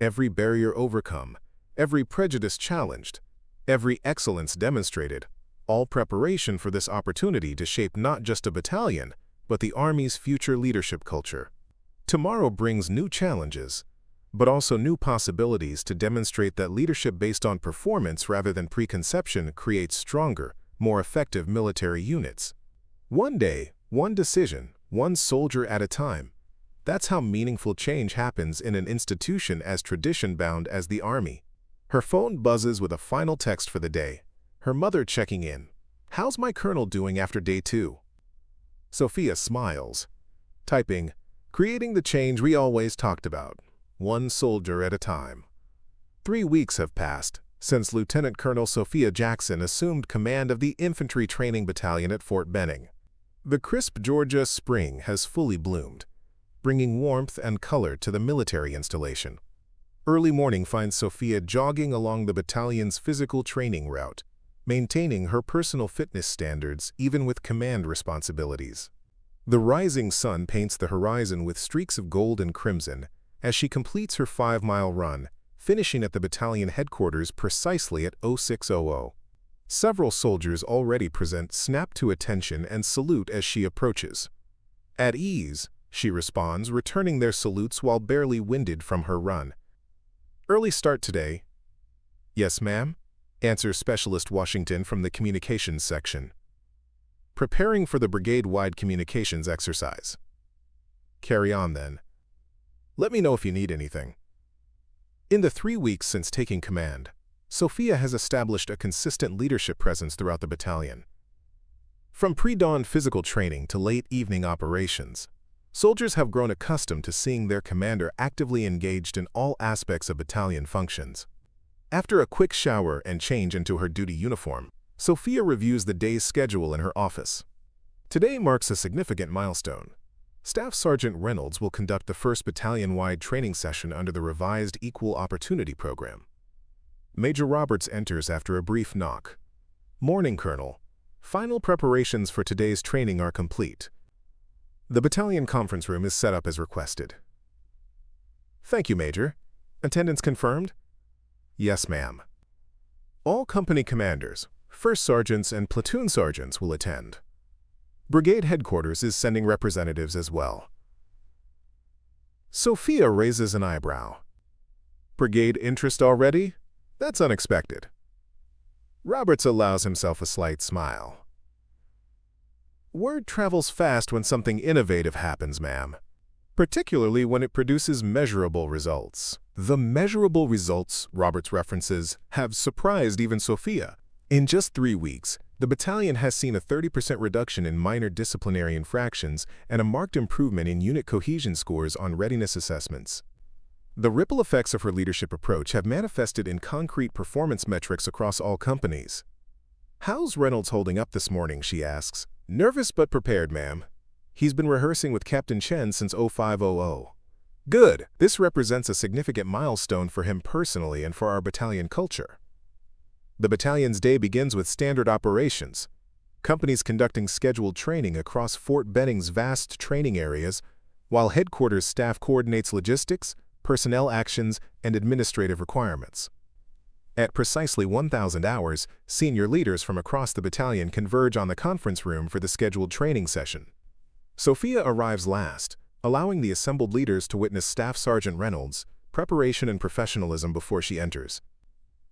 Every barrier overcome, every prejudice challenged, every excellence demonstrated, all preparation for this opportunity to shape not just a battalion, but the Army's future leadership culture. Tomorrow brings new challenges, but also new possibilities to demonstrate that leadership based on performance rather than preconception creates stronger, more effective military units. One day, one decision, one soldier at a time. That's how meaningful change happens in an institution as tradition-bound as the Army. Her phone buzzes with a final text for the day. Her mother checking in. How's my colonel doing after day 2? Sophia smiles, typing, creating the change we always talked about. One soldier at a time. 3 weeks have passed since Lieutenant Colonel Sophia Jackson assumed command of the Infantry Training Battalion at Fort Benning. The crisp Georgia spring has fully bloomed, bringing warmth and color to the military installation. Early morning finds Sophia jogging along the battalion's physical training route, maintaining her personal fitness standards even with command responsibilities. The rising sun paints the horizon with streaks of gold and crimson as she completes her 5-mile run, finishing at the battalion headquarters precisely at 0600. Several soldiers already present snap to attention and salute as she approaches. At ease, she responds, returning their salutes while barely winded from her run. Early start today. Yes, ma'am, answers Specialist Washington from the communications section. Preparing for the brigade-wide communications exercise. Carry on then. Let me know if you need anything. In the 3 weeks since taking command, Sophia has established a consistent leadership presence throughout the battalion. From pre-dawn physical training to late evening operations, soldiers have grown accustomed to seeing their commander actively engaged in all aspects of battalion functions. After a quick shower and change into her duty uniform, Sophia reviews the day's schedule in her office. Today marks a significant milestone. Staff Sergeant Reynolds will conduct the first battalion-wide training session under the revised Equal Opportunity Program. Major Roberts enters after a brief knock. Morning, Colonel. Final preparations for today's training are complete. The battalion conference room is set up as requested. Thank you, Major. Attendance confirmed? Yes, ma'am. All company commanders, first sergeants, and platoon sergeants will attend. Brigade headquarters is sending representatives as well. Sophia raises an eyebrow. Brigade interest already? That's unexpected. Roberts allows himself a slight smile. Word travels fast when something innovative happens, ma'am, particularly when it produces measurable results. The measurable results, Roberts references, have surprised even Sophia. In just 3 weeks, the battalion has seen a 30% reduction in minor disciplinary infractions and a marked improvement in unit cohesion scores on readiness assessments. The ripple effects of her leadership approach have manifested in concrete performance metrics across all companies. How's Reynolds holding up this morning, she asks. Nervous but prepared, ma'am. He's been rehearsing with Captain Chen since 0500. Good. This represents a significant milestone for him personally and for our battalion culture. The battalion's day begins with standard operations. Companies conducting scheduled training across Fort Benning's vast training areas, while headquarters staff coordinates logistics, personnel actions, and administrative requirements. At precisely 1,000 hours, senior leaders from across the battalion converge on the conference room for the scheduled training session. Sophia arrives last, allowing the assembled leaders to witness Staff Sergeant Reynolds' preparation and professionalism before she enters.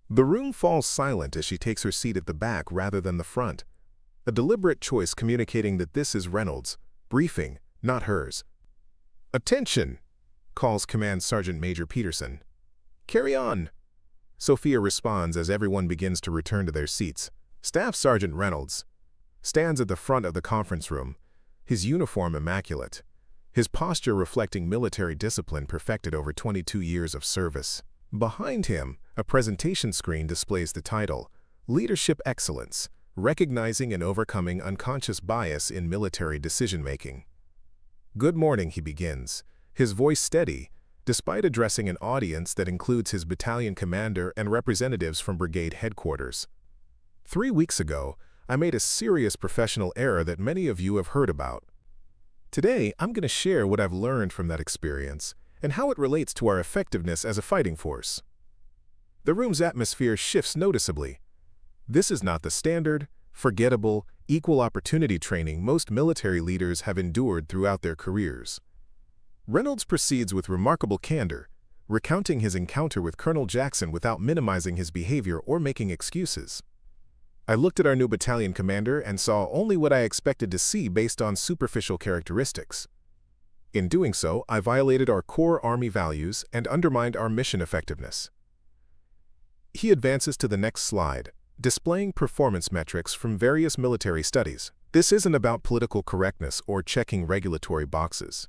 The room falls silent as she takes her seat at the back rather than the front, a deliberate choice communicating that this is Reynolds' briefing, not hers. Attention, calls Command Sergeant Major Peterson. Carry on. Sophia responds as everyone begins to return to their seats. Staff Sergeant Reynolds stands at the front of the conference room, his uniform immaculate, his posture reflecting military discipline perfected over 22 years of service. Behind him, a presentation screen displays the title, Leadership Excellence, Recognizing and Overcoming Unconscious Bias in Military Decision-Making. Good morning, he begins, his voice steady, despite addressing an audience that includes his battalion commander and representatives from brigade headquarters. 3 weeks ago, I made a serious professional error that many of you have heard about. Today, I'm going to share what I've learned from that experience and how it relates to our effectiveness as a fighting force. The room's atmosphere shifts noticeably. This is not the standard, forgettable, equal opportunity training most military leaders have endured throughout their careers. Reynolds proceeds with remarkable candor, recounting his encounter with Colonel Jackson without minimizing his behavior or making excuses. I looked at our new battalion commander and saw only what I expected to see based on superficial characteristics. In doing so, I violated our core Army values and undermined our mission effectiveness. He advances to the next slide, displaying performance metrics from various military studies. This isn't about political correctness or checking regulatory boxes.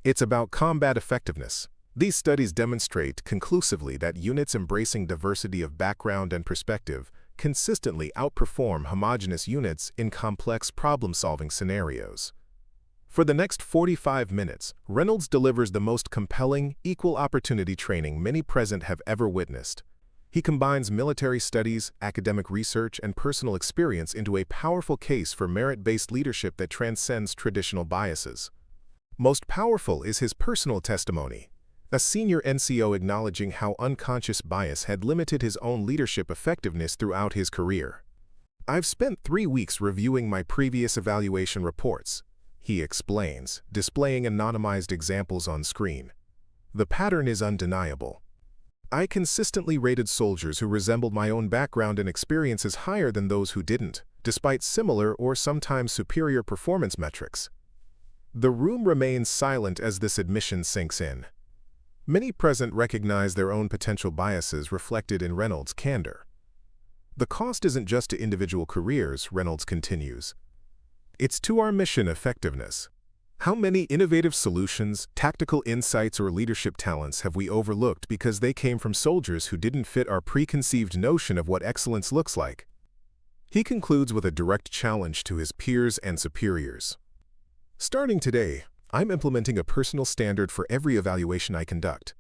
It's about combat effectiveness. These studies demonstrate conclusively that units embracing diversity of background and perspective consistently outperform homogeneous units in complex problem-solving scenarios. For the next 45 minutes, Reynolds delivers the most compelling, equal opportunity training many present have ever witnessed. He combines military studies, academic research, and personal experience into a powerful case for merit-based leadership that transcends traditional biases. Most powerful is his personal testimony, a senior NCO acknowledging how unconscious bias had limited his own leadership effectiveness throughout his career. "I've spent 3 weeks reviewing my previous evaluation reports," he explains, displaying anonymized examples on screen. "The pattern is undeniable. I consistently rated soldiers who resembled my own background and experiences higher than those who didn't, despite similar or sometimes superior performance metrics." The room remains silent as this admission sinks in. Many present recognize their own potential biases reflected in Reynolds' candor. "The cost isn't just to individual careers," Reynolds continues. "It's to our mission effectiveness. How many innovative solutions, tactical insights, or leadership talents have we overlooked because they came from soldiers who didn't fit our preconceived notion of what excellence looks like?" He concludes with a direct challenge to his peers and superiors. "Starting today, I'm implementing a personal standard for every evaluation I conduct.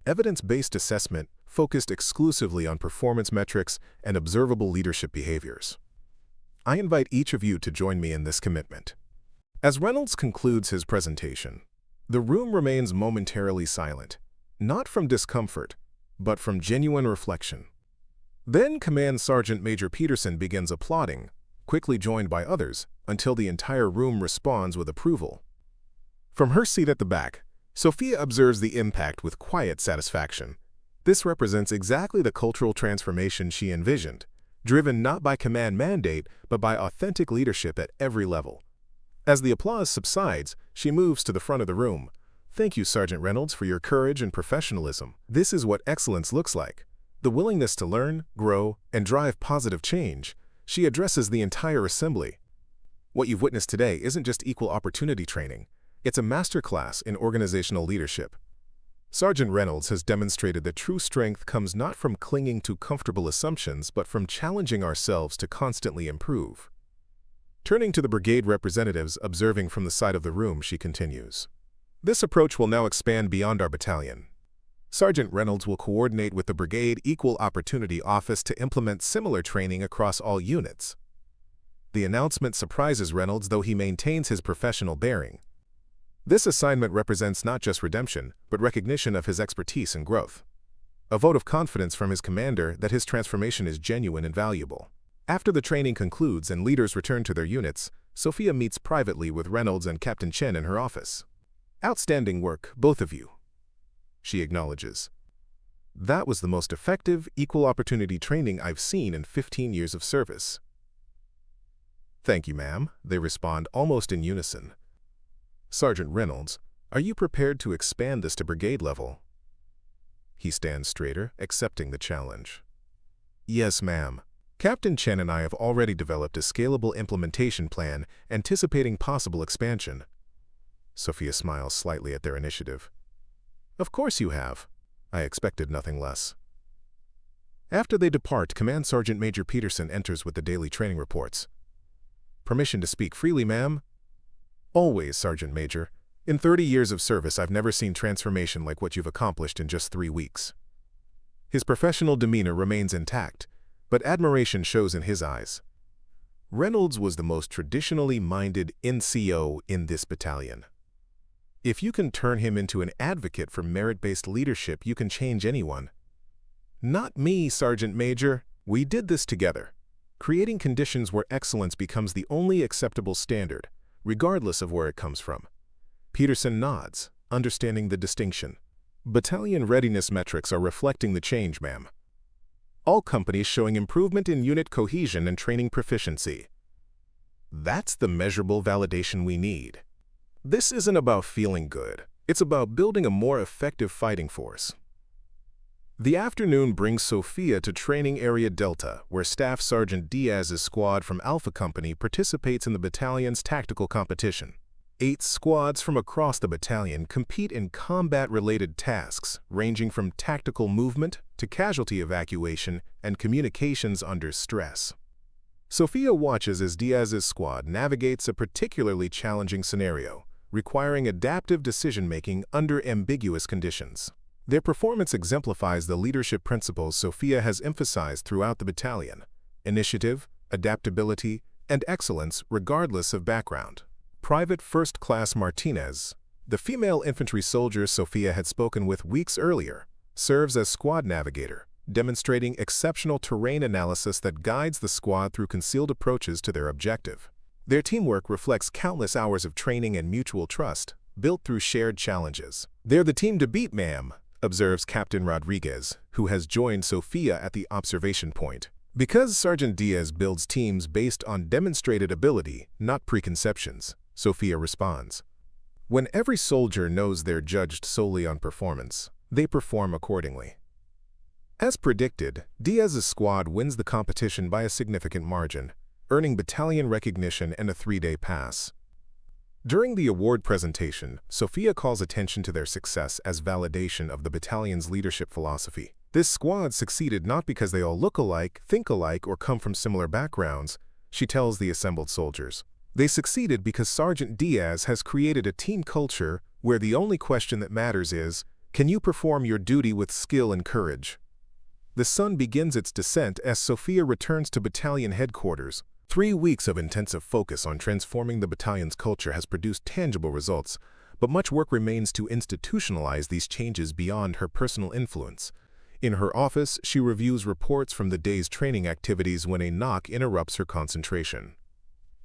Evidence-based assessment focused exclusively on performance metrics and observable leadership behaviors. I invite each of you to join me in this commitment." As Reynolds concludes his presentation, the room remains momentarily silent, not from discomfort, but from genuine reflection. Then Command Sergeant Major Peterson begins applauding, quickly joined by others, until the entire room responds with approval. From her seat at the back, Sophia observes the impact with quiet satisfaction. This represents exactly the cultural transformation she envisioned, driven not by command mandate, but by authentic leadership at every level. As the applause subsides, she moves to the front of the room. "Thank you, Sergeant Reynolds, for your courage and professionalism. This is what excellence looks like. The willingness to learn, grow, and drive positive change." She addresses the entire assembly. "What you've witnessed today isn't just equal opportunity training. It's a masterclass in organizational leadership." Sergeant Reynolds has demonstrated that true strength comes not from clinging to comfortable assumptions, but from challenging ourselves to constantly improve. Turning to the brigade representatives observing from the side of the room, she continues, "This approach will now expand beyond our battalion. Sergeant Reynolds will coordinate with the Brigade Equal Opportunity Office to implement similar training across all units." The announcement surprises Reynolds, though he maintains his professional bearing. This assignment represents not just redemption, but recognition of his expertise and growth. A vote of confidence from his commander that his transformation is genuine and valuable. After the training concludes and leaders return to their units, Sophia meets privately with Reynolds and Captain Chen in her office. "Outstanding work, both of you," she acknowledges. "That was the most effective, equal opportunity training I've seen in 15 years of service." "Thank you, ma'am," they respond almost in unison. "Sergeant Reynolds, are you prepared to expand this to brigade level?" He stands straighter, accepting the challenge. "Yes, ma'am. Captain Chen and I have already developed a scalable implementation plan anticipating possible expansion." Sophia smiles slightly at their initiative. "Of course you have. I expected nothing less." After they depart, Command Sergeant Major Peterson enters with the daily training reports. "Permission to speak freely, ma'am?" "Always, Sergeant Major. In 30 years of service, I've never seen transformation like what you've accomplished in just 3 weeks." His professional demeanor remains intact, but admiration shows in his eyes. Reynolds was the most traditionally minded NCO in this battalion. If you can turn him into an advocate for merit-based leadership, you can change anyone. "Not me, Sergeant Major. We did this together, creating conditions where excellence becomes the only acceptable standard, regardless of where it comes from." Peterson nods, understanding the distinction. "Battalion readiness metrics are reflecting the change, ma'am. All companies showing improvement in unit cohesion and training proficiency. That's the measurable validation we need. This isn't about feeling good. It's about building a more effective fighting force." The afternoon brings Sophia to Training Area Delta, where Staff Sergeant Diaz's squad from Alpha Company participates in the battalion's tactical competition. 8 squads from across the battalion compete in combat-related tasks, ranging from tactical movement to casualty evacuation and communications under stress. Sophia watches as Diaz's squad navigates a particularly challenging scenario, requiring adaptive decision-making under ambiguous conditions. Their performance exemplifies the leadership principles Sophia has emphasized throughout the battalion: initiative, adaptability, and excellence regardless of background. Private First Class Martinez, the female infantry soldier Sophia had spoken with weeks earlier, serves as squad navigator, demonstrating exceptional terrain analysis that guides the squad through concealed approaches to their objective. Their teamwork reflects countless hours of training and mutual trust, built through shared challenges. "They're the team to beat, ma'am," observes Captain Rodriguez, who has joined Sophia at the observation point. Because Sergeant Diaz builds teams based on demonstrated ability, not preconceptions, Sophia responds. When every soldier knows they're judged solely on performance, they perform accordingly. As predicted, Diaz's squad wins the competition by a significant margin, earning battalion recognition and a 3-day pass. During the award presentation, Sophia calls attention to their success as validation of the battalion's leadership philosophy. This squad succeeded not because they all look alike, think alike, or come from similar backgrounds, she tells the assembled soldiers. They succeeded because Sergeant Diaz has created a team culture where the only question that matters is, can you perform your duty with skill and courage? The sun begins its descent as Sophia returns to battalion headquarters. 3 weeks of intensive focus on transforming the battalion's culture has produced tangible results, but much work remains to institutionalize these changes beyond her personal influence. In her office, she reviews reports from the day's training activities when a knock interrupts her concentration.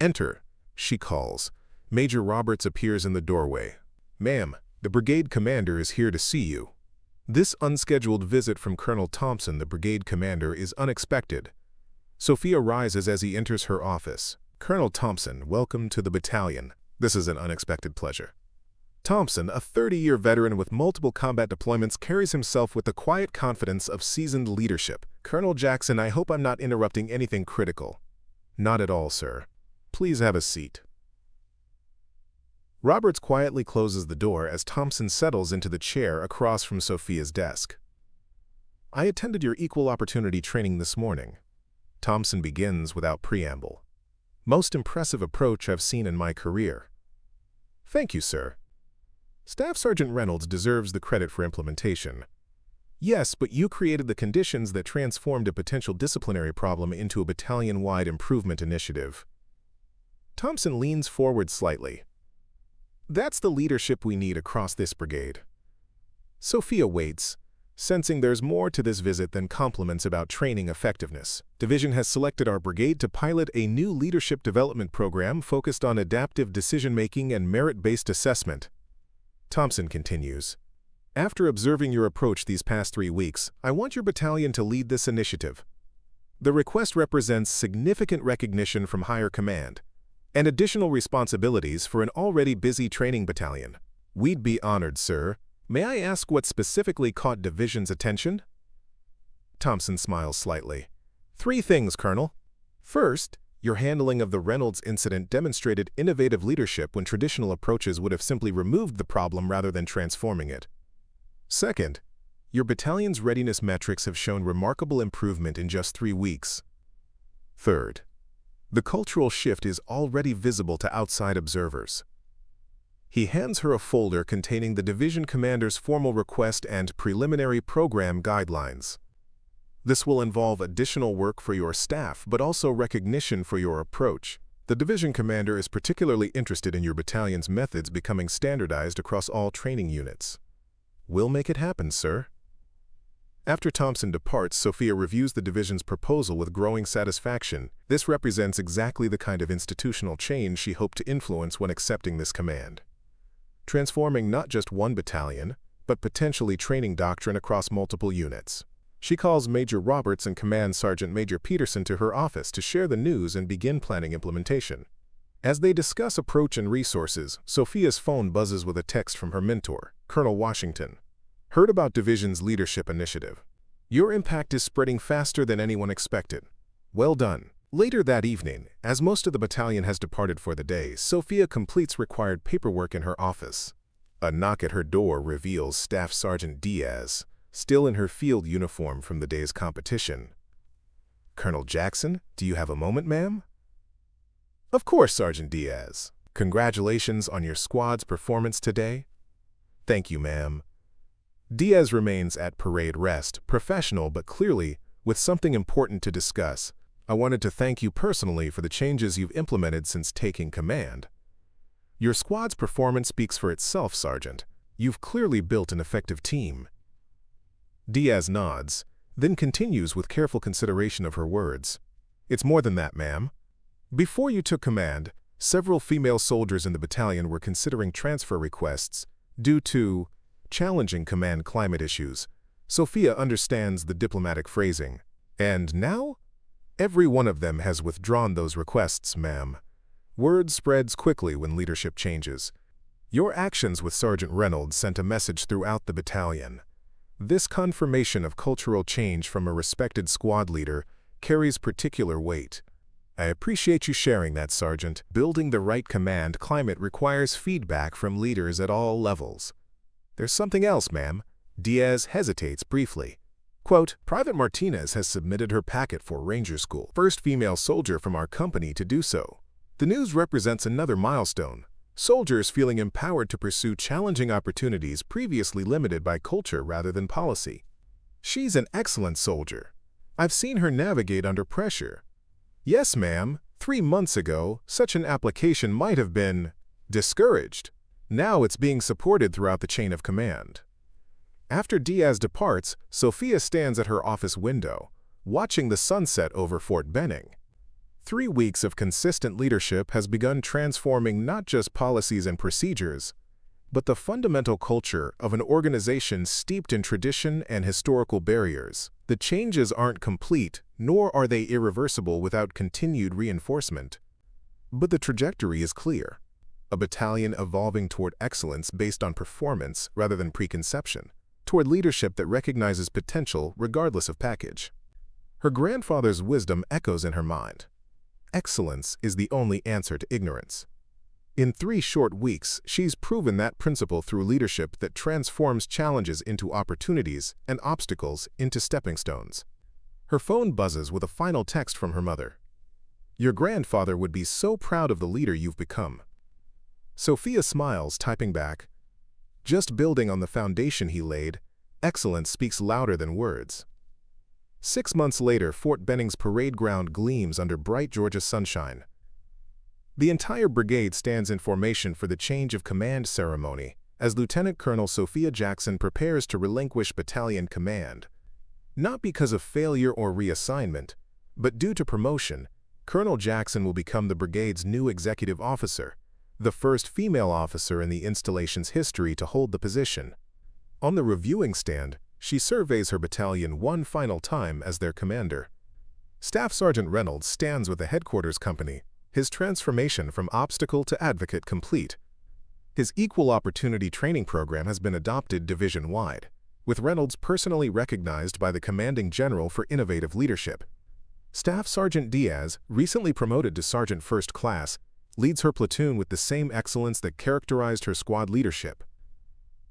"Enter," she calls. Major Roberts appears in the doorway. "Ma'am, the brigade commander is here to see you." This unscheduled visit from Colonel Thompson, the brigade commander, is unexpected. Sophia rises as he enters her office. "Colonel Thompson, welcome to the battalion. This is an unexpected pleasure." Thompson, a 30-year veteran with multiple combat deployments, carries himself with the quiet confidence of seasoned leadership. "Colonel Jackson, I hope I'm not interrupting anything critical." "Not at all, sir. Please have a seat." Roberts quietly closes the door as Thompson settles into the chair across from Sophia's desk. "I attended your equal opportunity training this morning." Thompson begins without preamble. "Most impressive approach I've seen in my career." "Thank you, sir." "Staff Sergeant Reynolds deserves the credit for implementation." "Yes, but you created the conditions that transformed a potential disciplinary problem into a battalion-wide improvement initiative." Thompson leans forward slightly. "That's the leadership we need across this brigade." Sophia waits, sensing there's more to this visit than compliments about training effectiveness. "Division has selected our brigade to pilot a new leadership development program focused on adaptive decision-making and merit-based assessment." Thompson continues. "After observing your approach these past 3 weeks, I want your battalion to lead this initiative. The request represents significant recognition from higher command and additional responsibilities for an already busy training battalion." "We'd be honored, sir. May I ask what specifically caught Division's attention?" Thompson smiles slightly. 3 things, Colonel. First, your handling of the Reynolds incident demonstrated innovative leadership when traditional approaches would have simply removed the problem rather than transforming it. Second, your battalion's readiness metrics have shown remarkable improvement in just 3 weeks. Third, the cultural shift is already visible to outside observers. He hands her a folder containing the division commander's formal request and preliminary program guidelines. "This will involve additional work for your staff, but also recognition for your approach. The division commander is particularly interested in your battalion's methods becoming standardized across all training units." "We'll make it happen, sir." After Thompson departs, Sophia reviews the division's proposal with growing satisfaction. This represents exactly the kind of institutional change she hoped to influence when accepting this command. Transforming not just one battalion, but potentially training doctrine across multiple units. She calls Major Roberts and Command Sergeant Major Peterson to her office to share the news and begin planning implementation. As they discuss approach and resources, Sophia's phone buzzes with a text from her mentor, Colonel Washington. "Heard about Division's leadership initiative. Your impact is spreading faster than anyone expected. Well done." Later that evening, as most of the battalion has departed for the day, Sophia completes required paperwork in her office. A knock at her door reveals Staff Sergeant Diaz, still in her field uniform from the day's competition. "Colonel Jackson, do you have a moment, ma'am?" "Of course, Sergeant Diaz." Congratulations on your squad's performance today. Thank you, ma'am. Diaz remains at parade rest, professional but clearly with something important to discuss. I wanted to thank you personally for the changes you've implemented since taking command. Your squad's performance speaks for itself, Sergeant. You've clearly built an effective team. Diaz nods, then continues with careful consideration of her words. It's more than that, ma'am. Before you took command, several female soldiers in the battalion were considering transfer requests due to challenging command climate issues. Sophia understands the diplomatic phrasing. And now? Every one of them has withdrawn those requests, ma'am. Word spreads quickly when leadership changes. Your actions with Sergeant Reynolds sent a message throughout the battalion. This confirmation of cultural change from a respected squad leader carries particular weight. I appreciate you sharing that, Sergeant. Building the right command climate requires feedback from leaders at all levels. There's something else, ma'am. Diaz hesitates briefly. Quote, Private Martinez has submitted her packet for Ranger School, first female soldier from our company to do so. The news represents another milestone. Soldiers feeling empowered to pursue challenging opportunities previously limited by culture rather than policy. She's an excellent soldier. I've seen her navigate under pressure. Yes, ma'am. 3 months ago, such an application might have been discouraged. Now it's being supported throughout the chain of command. After Diaz departs, Sophia stands at her office window, watching the sunset over Fort Benning. 3 weeks of consistent leadership has begun transforming not just policies and procedures, but the fundamental culture of an organization steeped in tradition and historical barriers. The changes aren't complete, nor are they irreversible without continued reinforcement. But the trajectory is clear. A battalion evolving toward excellence based on performance rather than preconception, toward leadership that recognizes potential regardless of package. Her grandfather's wisdom echoes in her mind. Excellence is the only answer to ignorance. In 3 short weeks, she's proven that principle through leadership that transforms challenges into opportunities and obstacles into stepping stones. Her phone buzzes with a final text from her mother. Your grandfather would be so proud of the leader you've become. Sophia smiles, typing back, just building on the foundation he laid, excellence speaks louder than words. 6 months later, Fort Benning's parade ground gleams under bright Georgia sunshine. The entire brigade stands in formation for the change of command ceremony as Lieutenant Colonel Sophia Jackson prepares to relinquish battalion command. Not because of failure or reassignment, but due to promotion, Colonel Jackson will become the brigade's new executive officer, the first female officer in the installation's history to hold the position. On the reviewing stand, she surveys her battalion one final time as their commander. Staff Sergeant Reynolds stands with the headquarters company, his transformation from obstacle to advocate complete. His equal opportunity training program has been adopted division-wide, with Reynolds personally recognized by the commanding general for innovative leadership. Staff Sergeant Diaz, recently promoted to Sergeant First Class, leads her platoon with the same excellence that characterized her squad leadership.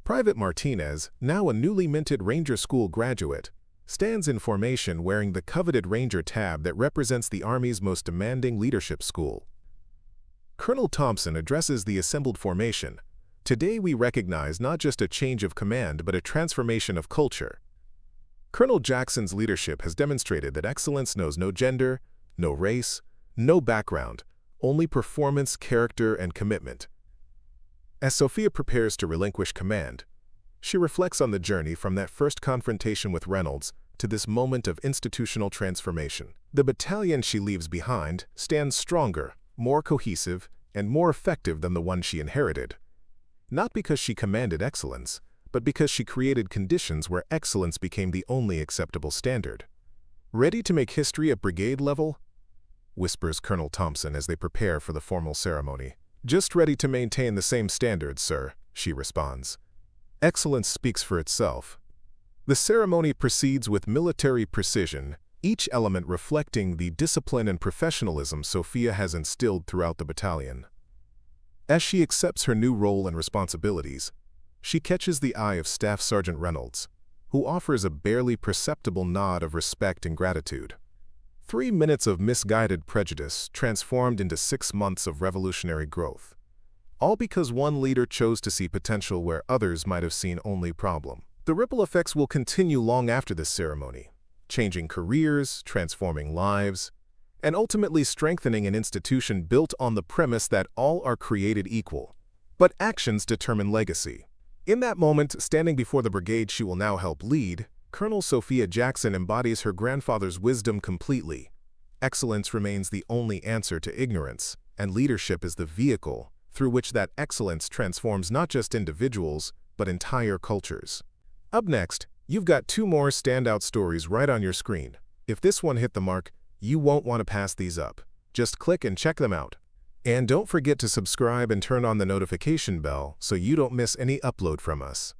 Private Martinez, now a newly minted Ranger School graduate, stands in formation wearing the coveted Ranger tab that represents the Army's most demanding leadership school. Colonel Thompson addresses the assembled formation. Today we recognize not just a change of command but a transformation of culture. Colonel Jackson's leadership has demonstrated that excellence knows no gender, no race, no background, only performance, character, and commitment. As Sophia prepares to relinquish command, she reflects on the journey from that first confrontation with Reynolds to this moment of institutional transformation. The battalion she leaves behind stands stronger, more cohesive, and more effective than the one she inherited. Not because she commanded excellence, but because she created conditions where excellence became the only acceptable standard. Ready to make history at brigade level? Whispers Colonel Thompson as they prepare for the formal ceremony. Just ready to maintain the same standards, sir, she responds. Excellence speaks for itself. The ceremony proceeds with military precision, each element reflecting the discipline and professionalism Sophia has instilled throughout the battalion. As she accepts her new role and responsibilities, she catches the eye of Staff Sergeant Reynolds, who offers a barely perceptible nod of respect and gratitude. 3 minutes of misguided prejudice transformed into 6 months of revolutionary growth. All because one leader chose to see potential where others might have seen only problem. The ripple effects will continue long after this ceremony, changing careers, transforming lives, and ultimately strengthening an institution built on the premise that all are created equal. But actions determine legacy. In that moment, standing before the brigade she will now help lead, Colonel Sophia Jackson embodies her grandfather's wisdom completely. Excellence remains the only answer to ignorance, and leadership is the vehicle through which that excellence transforms not just individuals, but entire cultures. Up next, you've got 2 more standout stories right on your screen. If this one hit the mark, you won't want to pass these up. Just click and check them out. And don't forget to subscribe and turn on the notification bell so you don't miss any upload from us.